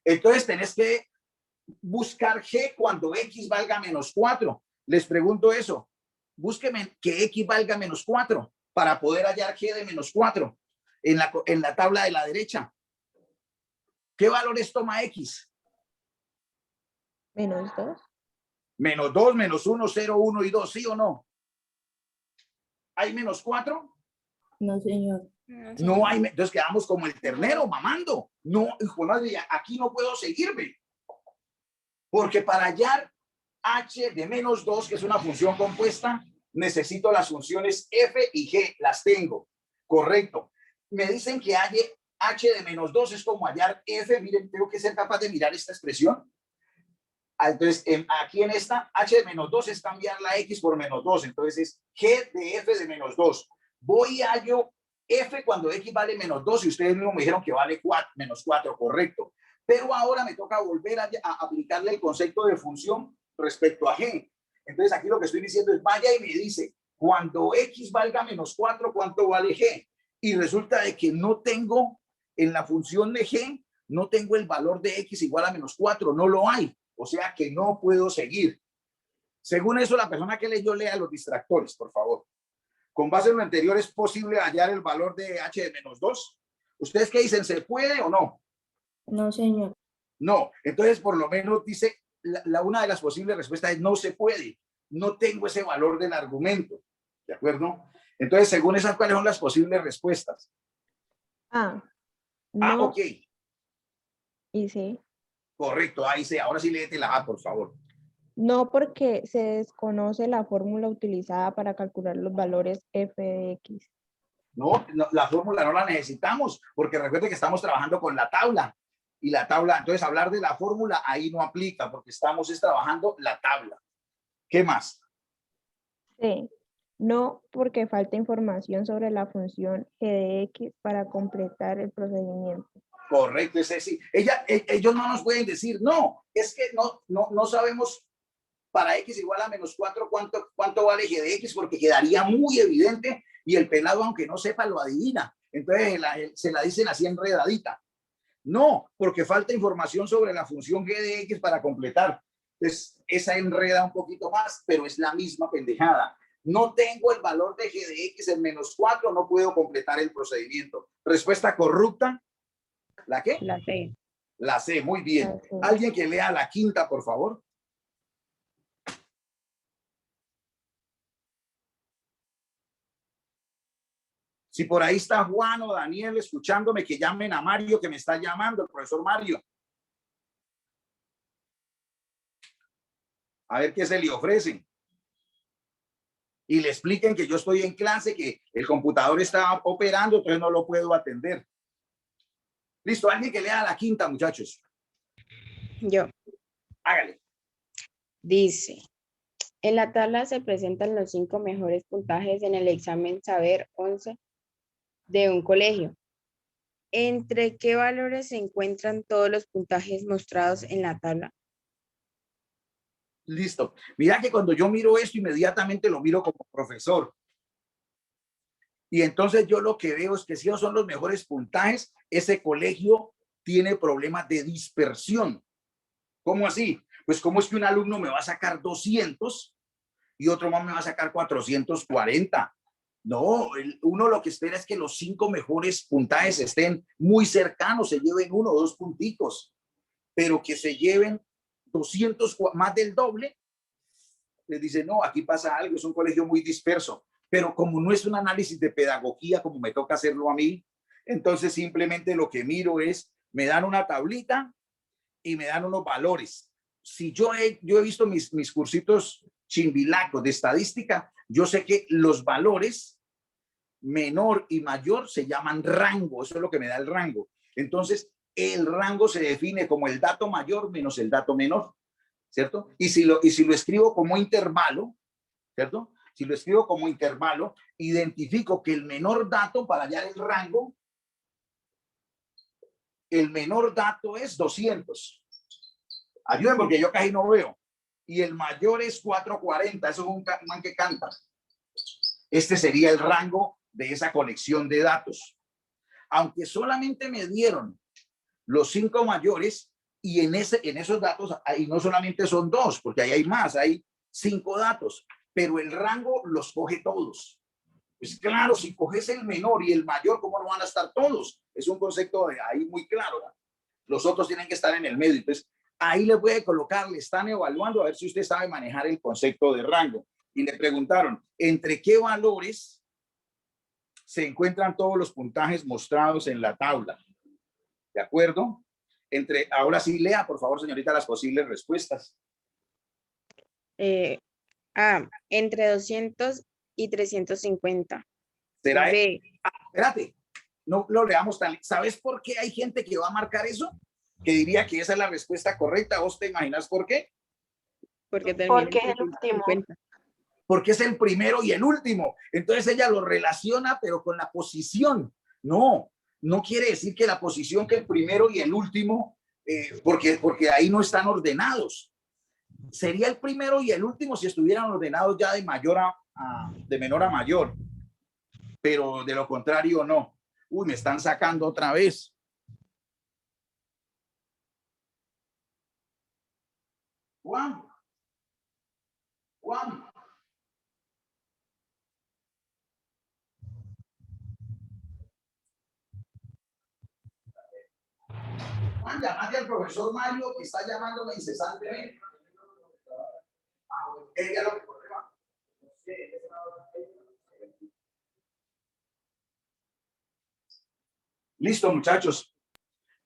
Entonces tenés que buscar G cuando X valga menos 4. Les pregunto eso. Búsqueme que X valga menos 4 para poder hallar G de menos 4 en la tabla de la derecha. ¿Qué valores toma X? Menos 2. Menos 2, menos 1, 0, 1 y 2, ¿sí o no? ¿Hay menos 4? No, señor. No hay, entonces quedamos como el ternero mamando. No, hijo de madre, aquí no puedo seguirme. Porque para hallar h de menos 2, que es una función compuesta, necesito las funciones f y g. Las tengo. Correcto. Me dicen que halle h de menos 2 es como hallar f. Miren, tengo que ser capaz de mirar esta expresión. Entonces, aquí en esta, h de menos 2 es cambiar la x por menos 2. Entonces, es g de f de menos 2. Voy a hallo f cuando x vale menos 2 y ustedes mismos me dijeron que vale 4, menos 4, correcto. Pero ahora me toca volver a aplicarle el concepto de función respecto a g. Entonces, aquí lo que estoy diciendo es, vaya y me dice, cuando x valga menos 4, ¿cuánto vale g? Y resulta de que no tengo, en la función de g, no tengo el valor de x igual a menos 4, no lo hay. O sea que no puedo seguir. Según eso, la persona que leyó, lea los distractores, por favor. Con base en lo anterior, ¿es posible hallar el valor de h de menos 2? ¿Ustedes qué dicen? ¿Se puede o no? No, señor. No. Entonces, por lo menos dice, una de las posibles respuestas es no se puede. No tengo ese valor del argumento. ¿De acuerdo? Entonces, según esas, ¿cuáles son las posibles respuestas? No. Ok. Y sí. Correcto, ahí sí. Ahora sí léete la A, por favor. No, porque se desconoce la fórmula utilizada para calcular los valores f de x. No, la fórmula no la necesitamos, porque recuerde que estamos trabajando con la tabla. Y la tabla, entonces hablar de la fórmula ahí no aplica, porque estamos trabajando la tabla. ¿Qué más? Sí. No, porque falta información sobre la función g de x para completar el procedimiento. Correcto, ese sí. Ellos no nos pueden decir, no, es que no sabemos para x igual a menos 4 cuánto vale g de x, porque quedaría muy evidente y el pelado, aunque no sepa, lo adivina. Entonces se la dicen así enredadita. No, porque falta información sobre la función g de x para completar. Entonces, esa enreda un poquito más, pero es la misma pendejada. No tengo el valor de g de x en menos 4, no puedo completar el procedimiento. Respuesta corrupta. ¿La qué? La C. La C, muy bien. La C. Alguien que lea la quinta, por favor. Si por ahí está Juan o Daniel escuchándome, que llamen a Mario, que me está llamando, el profesor Mario. A ver qué se le ofrecen. Y le expliquen que yo estoy en clase, que el computador está operando, entonces no lo puedo atender. Listo, alguien que lea la quinta, muchachos. Yo. Hágale. Dice, en la tabla se presentan los 5 mejores puntajes en el examen Saber 11 de un colegio. ¿Entre qué valores se encuentran todos los puntajes mostrados en la tabla? Listo. Mira que cuando yo miro esto, inmediatamente lo miro como profesor. Y entonces yo lo que veo es que si no son los mejores puntajes, ese colegio tiene problemas de dispersión. ¿Cómo así? Pues cómo es que un alumno me va a sacar 200 y otro más me va a sacar 440. No, uno lo que espera es que los 5 mejores puntajes estén muy cercanos, se lleven 1 o 2 puntitos, pero que se lleven 200, más del doble, les dice, no, aquí pasa algo, es un colegio muy disperso. Pero como no es un análisis de pedagogía, como me toca hacerlo a mí, entonces simplemente lo que miro es, me dan una tablita y me dan unos valores. Si yo he visto mis cursitos chimbilacos de estadística, yo sé que los valores menor y mayor se llaman rango. Eso es lo que me da el rango. Entonces, el rango se define como el dato mayor menos el dato menor, ¿cierto? Y si lo escribo como intervalo, ¿cierto? Si lo escribo como intervalo, identifico que el menor dato para hallar el rango, el menor dato es 200. Ayúdenme porque yo casi no veo. Y el mayor es 440. Eso es un man que canta. Este sería el rango de esa conexión de datos. Aunque solamente me dieron los 5 mayores, y en esos datos ahí no solamente son 2, porque ahí hay más, hay 5 datos, pero el rango los coge todos. Pues claro, si coges el menor y el mayor, ¿cómo no van a estar todos? Es un concepto de ahí muy claro, ¿no? Los otros tienen que estar en el medio. Entonces, ahí le puede colocar, le están evaluando a ver si usted sabe manejar el concepto de rango. Y le preguntaron, ¿entre qué valores se encuentran todos los puntajes mostrados en la tabla? ¿De acuerdo? Ahora sí, lea, por favor, señorita, las posibles respuestas. Entre 200 y 350. ¿Será? B. Espérate, no lo leamos tan. ¿Sabes por qué hay gente que va a marcar eso? Que diría que esa es la respuesta correcta. ¿Vos te imaginas por qué? Porque es el último. Porque es el primero y el último. Entonces ella lo relaciona, pero con la posición. No quiere decir que la posición que el primero y el último, porque ahí no están ordenados. Sería el primero y el último si estuvieran ordenados ya de menor a mayor. Pero de lo contrario, no. Uy, me están sacando otra vez. Juan. Juan, llamate al profesor Mario, que está llamándome incesantemente. Listo, muchachos.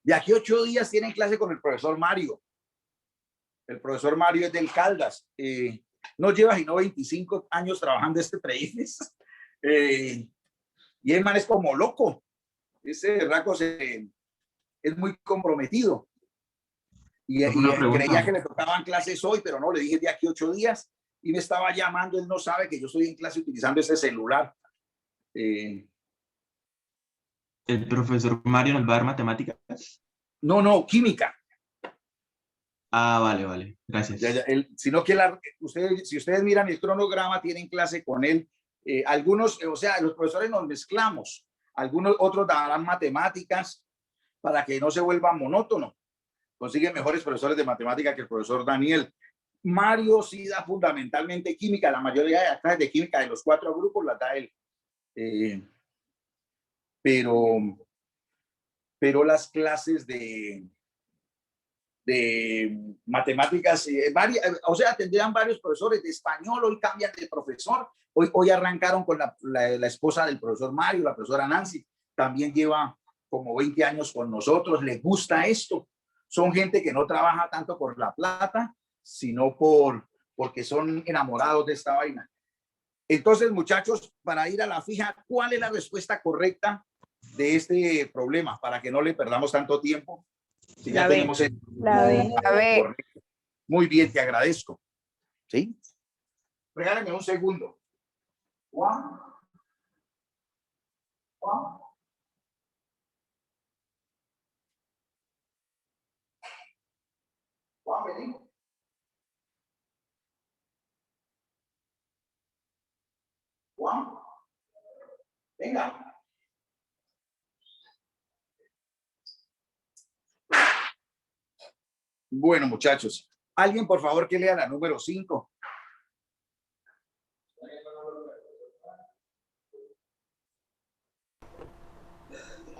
De aquí 8 días tienen clase con el profesor Mario. El profesor Mario es del Caldas. No lleva sino 25 años trabajando este treífes. Y el man es como loco. Ese raco es muy comprometido. Y creía que le tocaban clases hoy, pero no, le dije de aquí 8 días. Y me estaba llamando. Él no sabe que yo estoy en clase utilizando ese celular. ¿El profesor Mario nos va a dar matemáticas? No, química. Ah, vale, gracias. Sino que si ustedes miran el cronograma, tienen clase con él. Algunos, o sea, los profesores nos mezclamos. Algunos otros darán matemáticas para que no se vuelva monótono. Consiguen mejores profesores de matemática que el profesor Daniel. Mario sí da fundamentalmente química. La mayoría de las clases de química de los 4 grupos las da él. Pero las clases de matemáticas, o sea, tendrían varios profesores de español, hoy cambian de profesor, hoy arrancaron con la esposa del profesor Mario, la profesora Nancy, también lleva como 20 años con nosotros, les gusta esto, son gente que no trabaja tanto por la plata, sino porque son enamorados de esta vaina. Entonces, muchachos, para ir a la fija, ¿cuál es la respuesta correcta de este problema? Para que no le perdamos tanto tiempo. Si ya tenemos La B. Muy bien, te agradezco. ¿Sí? Regálame un segundo. Juan. Vení. Juan. Venga. Bueno, muchachos, alguien por favor que lea la número 5.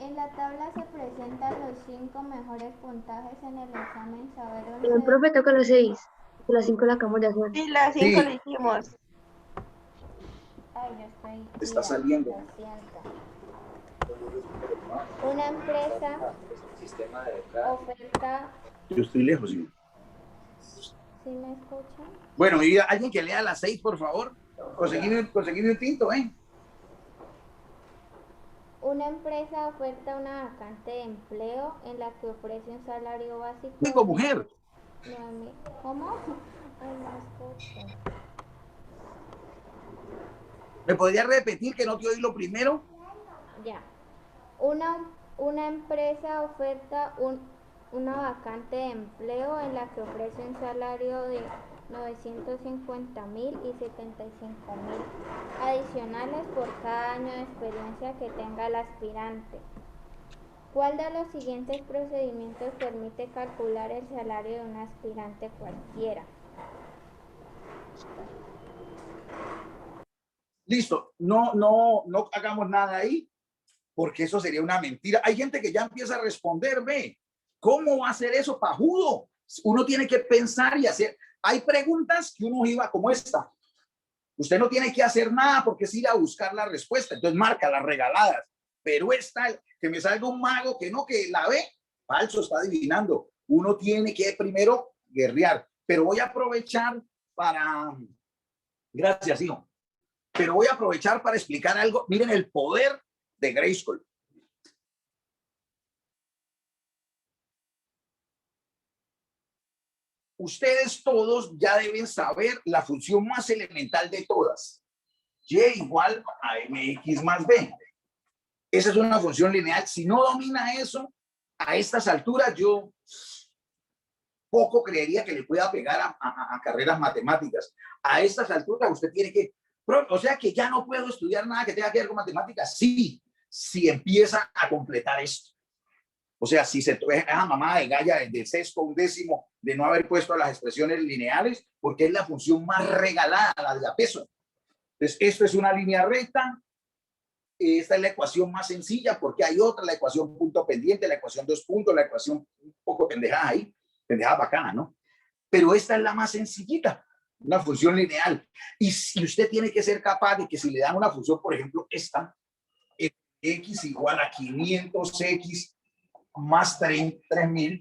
En la tabla se presentan los 5 mejores puntajes en el examen Saber 11. El profe toca las 6, las 5 la acabamos de hacer. Sí, las 5 lo hicimos. Ay, yo estoy... Está saliendo. Lo siento. Una empresa oferta... Yo estoy lejos, ¿sí? ¿Sí me escuchan? Bueno, mi vida, alguien que lea las 6, por favor. Conseguime un tinto, Una empresa oferta una vacante de empleo en la que ofrece un salario básico Digo, mujer. ¿Cómo? Ay, no escucho. ¿Me podría repetir que no te oí lo primero? Ya. Una empresa oferta una vacante de empleo en la que ofrece un salario de 950.000 y 75.000 adicionales por cada año de experiencia que tenga el aspirante. ¿Cuál de los siguientes procedimientos permite calcular el salario de un aspirante cualquiera? Listo, no hagamos nada ahí, porque eso sería una mentira. Hay gente que ya empieza a responder, ve, ¿cómo va a ser eso, pajudo? Uno tiene que pensar y hacer. Hay preguntas que uno iba como esta. Usted no tiene que hacer nada porque es ir a buscar la respuesta. Entonces marca las regaladas. Pero esta, que me salga un mago que no, que la ve, falso, está adivinando. Uno tiene que primero guerrear. Pero voy a aprovechar para... Gracias, hijo. Pero voy a aprovechar para explicar algo. Miren el poder de Grayskull. Ustedes todos ya deben saber la función más elemental de todas. Y igual a mx más b. Esa es una función lineal. Si no domina eso, a estas alturas yo poco creería que le pueda pegar a carreras matemáticas. A estas alturas usted tiene que... O sea que ya no puedo estudiar nada que tenga que ver con matemáticas. Sí, si empieza a completar esto. O sea, si se es a mamá de galla de sexto, un décimo, de no haber puesto las expresiones lineales, porque es la función más regalada, la de a peso. Entonces, esto es una línea recta. Esta es la ecuación más sencilla, porque hay otra, la ecuación punto pendiente, la ecuación dos puntos, la ecuación un poco pendejada ahí, pendejada bacana, ¿no? Pero esta es la más sencillita, una función lineal. Y si usted tiene que ser capaz de que si le dan una función, por ejemplo, esta, x igual a 500x más 3.000,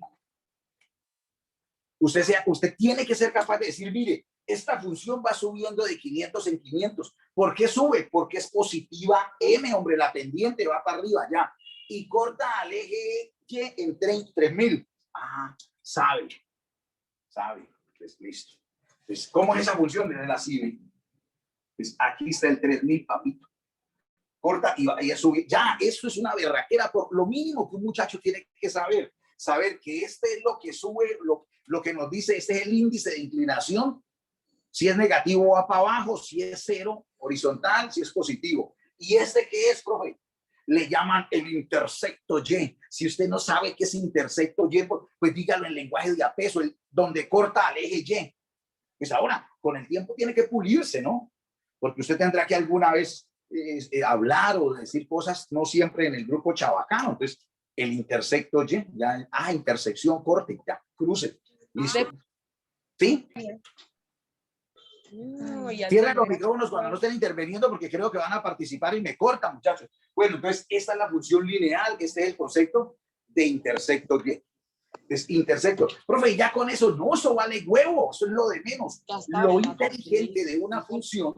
usted tiene que ser capaz de decir, mire, esta función va subiendo de 500 en 500. ¿Por qué sube? Porque es positiva m, hombre, la pendiente va para arriba ya. Y corta al eje y en 3.000. Ah, sabe. Pues listo. Pues, ¿cómo es esa función de la CIVI? Pues aquí está el 3.000, papito. Corta y va a subir. Ya, eso es una berraquera. Por lo mínimo que un muchacho tiene que saber. Saber que este es lo que sube, lo que nos dice, este es el índice de inclinación. Si es negativo va para abajo, si es cero, horizontal, si es positivo. ¿Y este qué es, profe? Le llaman el intersecto Y. Si usted no sabe qué es intersecto Y, pues dígalo en lenguaje de apeso, donde corta al eje Y. Pues ahora, con el tiempo tiene que pulirse, ¿no? Porque usted tendrá que alguna vez hablar o decir cosas, no siempre en el grupo chabacano. Entonces, el intersecto Y, ya, intersección, corte, ya, cruce. ¿Listo? ¿Sí? Cierren los micrófonos cuando no estén interviniendo porque creo que van a participar y me cortan, muchachos. Bueno, entonces esta es la función lineal, este es el concepto de intersecto. Es intersecto. Profe, ya con eso, no, eso vale huevo, eso es lo de menos. Lo inteligente de una función.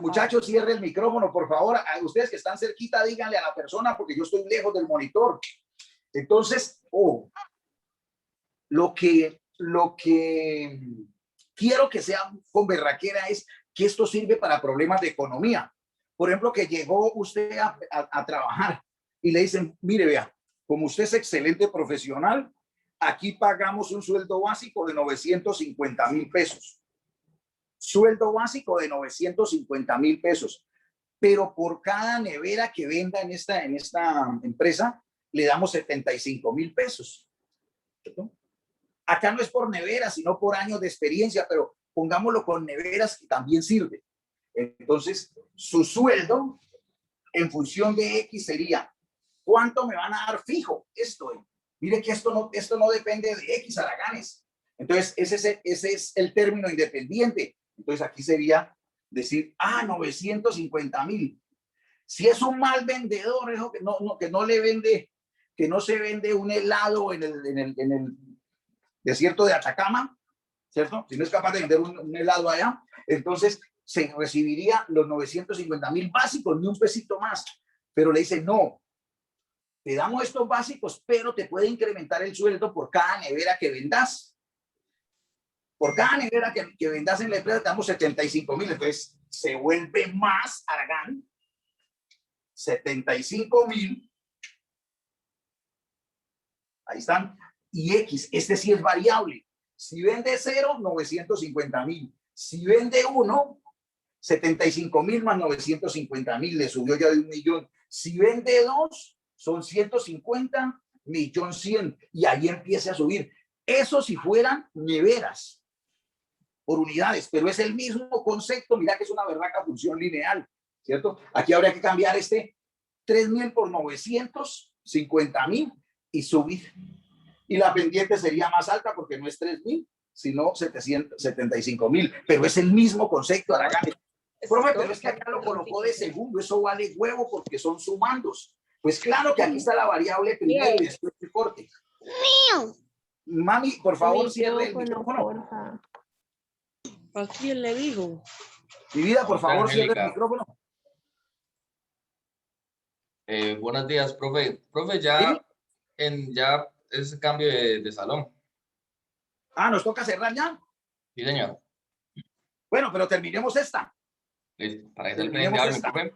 Muchachos, cierren el micrófono, por favor. A ustedes que están cerquita, díganle a la persona porque yo estoy lejos del monitor. Entonces, lo que quiero que sea con berraquera es que esto sirve para problemas de economía. Por ejemplo, que llegó usted a trabajar y le dicen, mire, vea, como usted es excelente profesional, aquí pagamos un sueldo básico de 950.000 pesos. Sueldo básico de 950.000 pesos. Pero por cada nevera que venda en esta empresa, le damos 75.000 pesos. ¿Cierto? Acá no es por neveras, sino por años de experiencia, pero pongámoslo con neveras que también sirve. Entonces, su sueldo en función de X sería, ¿cuánto me van a dar fijo? Mire que esto no depende de X haraganes. Entonces, ese es el término independiente. Entonces, aquí sería decir, 950.000. Si es un mal vendedor, eso que no le vende, que no se vende un helado en el desierto de Atacama, ¿cierto? Si no es capaz de vender un helado allá, entonces se recibiría los 950.000 básicos, ni un pesito más. Pero le dice, no, te damos estos básicos, pero te puede incrementar el sueldo por cada nevera que vendas. Por cada nevera que vendas en la empresa, te damos 75.000. Entonces, se vuelve más Aragán. 75.000. Ahí están. Y X, este sí es variable. Si vende 0, 950.000. Si vende 1, 75.000 más 950.000, le subió ya de 1.000.000. Si vende 2, son 150, 1.100.000. Y ahí empieza a subir. Eso si fueran neveras por unidades, pero es el mismo concepto. Mira que es una berraca función lineal, ¿cierto? Aquí habría que cambiar 3.000 por 950.000 y subir. Y la pendiente sería más alta porque no es 3.000, sino 775.000. Pero es el mismo concepto, Aragán. Profe, pero es que acá lo colocó de segundo. Eso vale huevo porque son sumandos. Pues claro que aquí está la variable primero y después el corte. Mami, por favor, cierre el micrófono. ¿A quién le digo? Mi vida, por favor, cierre el micrófono. Buenos días, profe. Profe, ya es cambio de salón. Ah, ¿nos toca cerrar ya? Sí, señor. Bueno, pero terminemos esta. Listo. Para que terminemos esta. Profe.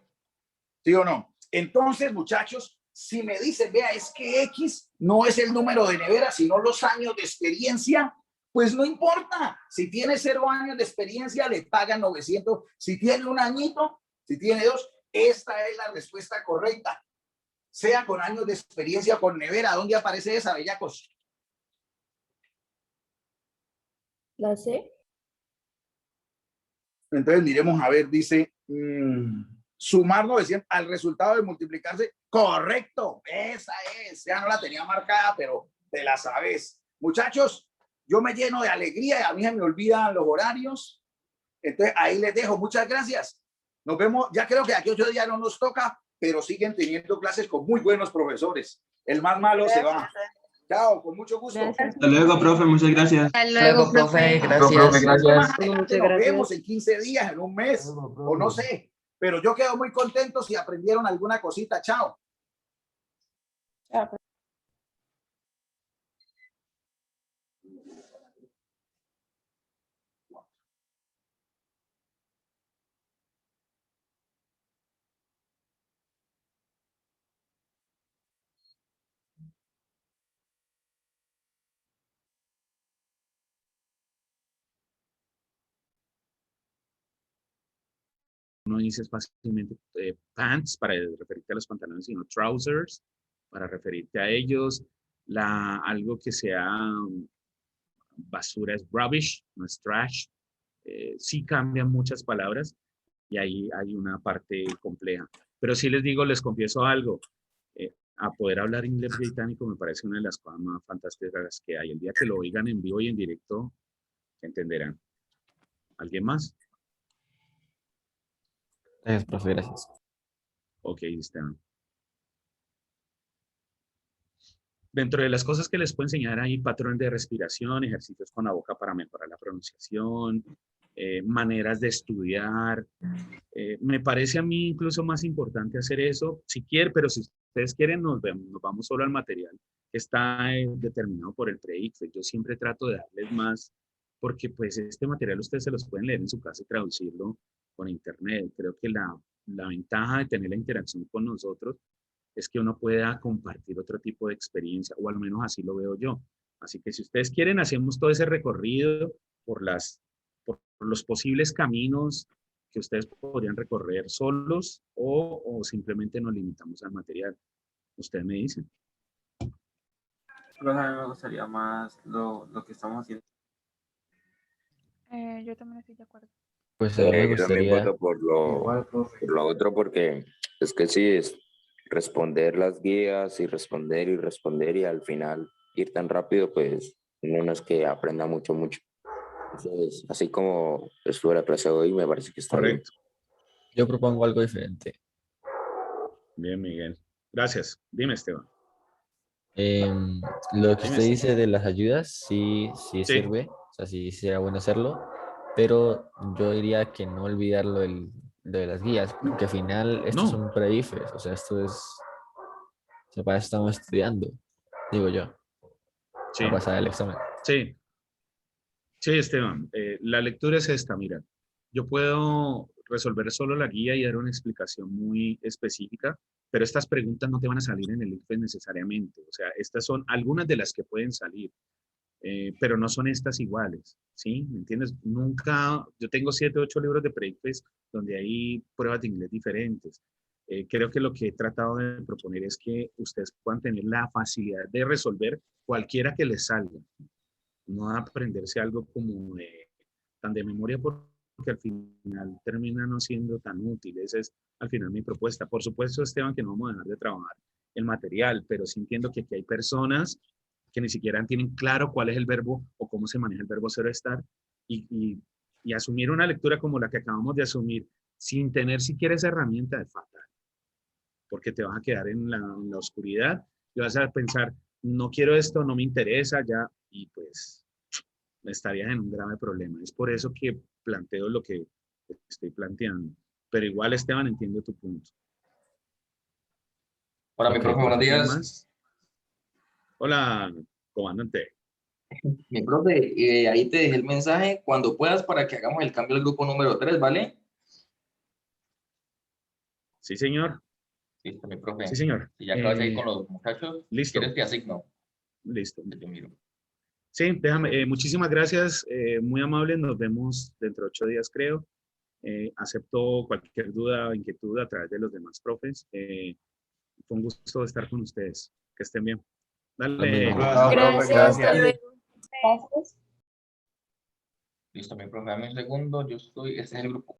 ¿Sí o no? Entonces, muchachos, si me dicen, vea, es que X no es el número de nevera, sino los años de experiencia, pues no importa. Si tiene 0 años de experiencia, le pagan 900. Si tiene 1 añito, si tiene 2, esta es la respuesta correcta. Sea con años de experiencia o con nevera. ¿Dónde aparece esa, bellacos? La C. Entonces, miremos a ver, dice, sumar 900 al resultado de multiplicarse. Correcto, esa es. Ya no la tenía marcada, pero te la sabes. Muchachos, yo me lleno de alegría y a mí se me olvidan los horarios. Entonces, ahí les dejo. Muchas gracias. Nos vemos. Ya creo que aquí 8 días no nos toca, pero siguen teniendo clases con muy buenos profesores. El más malo se va. Chao, con mucho gusto. Gracias. Hasta luego, profe, muchas gracias. Hasta luego, profe. Gracias. Nos vemos en 15 días, en un mes, o no sé. Pero yo quedo muy contento si aprendieron alguna cosita. Chao. No dices fácilmente pants para referirte a los pantalones, sino trousers para referirte a ellos. Algo que sea basura es rubbish, no es trash. Sí cambian muchas palabras y ahí hay una parte compleja. Pero sí les digo, les confieso algo. A poder hablar inglés británico me parece una de las cosas más fantásticas que hay. El día que lo oigan en vivo y en directo, entenderán. ¿Alguien más? Gracias, profe, gracias. Ok, Esteban. Dentro de las cosas que les puedo enseñar hay patrones de respiración, ejercicios con la boca para mejorar la pronunciación, maneras de estudiar. Me parece a mí incluso más importante hacer eso, si quieren, pero si ustedes quieren nos vamos solo al material que está determinado por el pre-ICFES. Yo siempre trato de darles más, porque pues este material ustedes se los pueden leer en su casa y traducirlo con internet. Creo que la ventaja de tener la interacción con nosotros es que uno pueda compartir otro tipo de experiencia, o al menos así lo veo yo. Así que si ustedes quieren, hacemos todo ese recorrido por los posibles caminos que ustedes podrían recorrer solos o simplemente nos limitamos al material. Ustedes me dicen. A mí me gustaría más lo que estamos haciendo. Yo también estoy de acuerdo. Pues a mí me Yo también gustaría... voto por lo otro porque es que sí, es responder las guías y responder y al final ir tan rápido, pues no es que aprenda mucho. Entonces, así como estuve la clase hoy, me parece que está Correcto. bien. Yo propongo algo diferente. Bien, Miguel. Gracias. Dime, Esteban. Lo que usted dice de las ayudas, sí Sí. sirve. O sea, sí sería bueno hacerlo. pero yo diría que no olvidar lo de las guías, porque al final estos son pre-IFES, o sea, esto es, o sea, para eso estamos estudiando, digo yo, Sí. para pasar el examen. Sí. Sí, Esteban, la lectura es esta, mira, yo puedo resolver solo la guía y dar una explicación muy específica, pero estas preguntas no te van a salir en el ICFES necesariamente, o sea, estas son algunas de las que pueden salir, pero no son estas iguales, ¿sí? ¿Me entiendes? Nunca, yo tengo 7, 8 libros de pre-ICFES donde hay pruebas de inglés diferentes. Creo que lo que he tratado de proponer es que ustedes puedan tener la facilidad de resolver cualquiera que les salga. No aprenderse algo como tan de memoria porque al final termina no siendo tan útil. Esa es al final mi propuesta. Por supuesto, Esteban, que no vamos a dejar de trabajar el material, pero sí entiendo que aquí hay personas que ni siquiera tienen claro cuál es el verbo o cómo se maneja el verbo ser o estar y asumir una lectura como la que acabamos de asumir sin tener siquiera esa herramienta es fatal, porque te vas a quedar en la oscuridad y vas a pensar, no quiero esto, no me interesa ya, y pues estarías en un grave problema. Es por eso que planteo lo que estoy planteando. Pero igual, Esteban, entiendo tu punto. Hola, mi profe, buenos días. Más? Hola, comandante. Mi profe, ahí te dejé el mensaje cuando puedas para que hagamos el cambio del grupo número 3, ¿vale? Sí, señor. Listo, mi profe. Sí, señor. Si ya acabas ahí con los muchachos, listo. ¿quieres que asigno? Listo. Te miro. Sí, déjame. Muchísimas gracias. Muy amable. Nos vemos dentro de 8 días, creo. Acepto cualquier duda o inquietud a través de los demás profes. Fue un gusto estar con ustedes. Que estén bien. Dale. Gracias. Hasta luego. Gracias. Listo, mi profe, dame un segundo. Este es el grupo